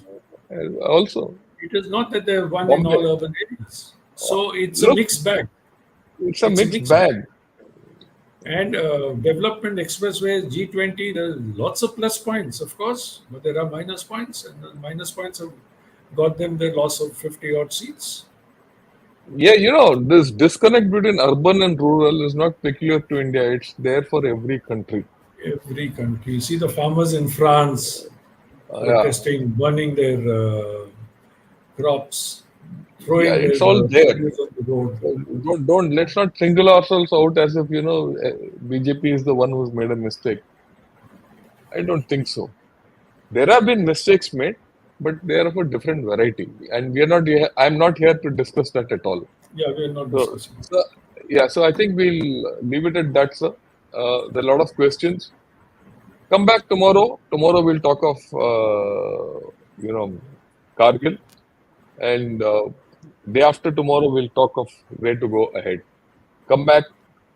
Also, It is not that they have won in Bombay. all urban areas. So it's a Look, mixed bag. it's a It's a mixed mixed bag. bag. And development expressways, G20, there's lots of plus points, of course, but there are minus points, and the minus points have got them the loss of 50 odd seats. Yeah, this disconnect between urban and rural is not peculiar to India. It's there for every country. Every country. You see the farmers in France Yeah, protesting, burning their crops, yeah, throwing their it's all there. produce on the road. Let's not single ourselves out as if, BJP is the one who's made a mistake. I don't think so. There have been mistakes made, but they are of a different variety. And we are not here, I'm not here to discuss that at all. Yeah, we are not So, discussing. so yeah, so I think we'll leave it at that, sir. There are a lot of questions. Come back tomorrow. Tomorrow we'll talk of, Kargil. And day after tomorrow, we'll talk of where to go ahead. Come back.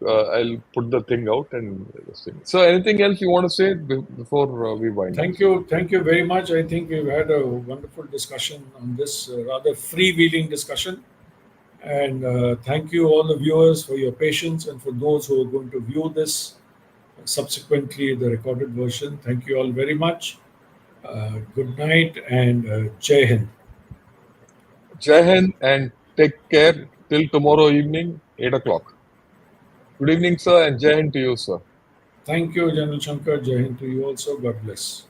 I'll put the thing out and this thing. So, anything else you want to say before we wind up? Thank you very much. I think we've had a wonderful discussion on this rather freewheeling discussion. And thank you, all the viewers, for your patience, and for those who are going to view this subsequently, the recorded version. Thank you all very much. Good night and Jai Hind. Jai Hind and take care till tomorrow evening, 8 o'clock. Good evening, sir, and Jai Hind to you, sir. Thank you, General Shankar. Jai Hind to you also. God bless.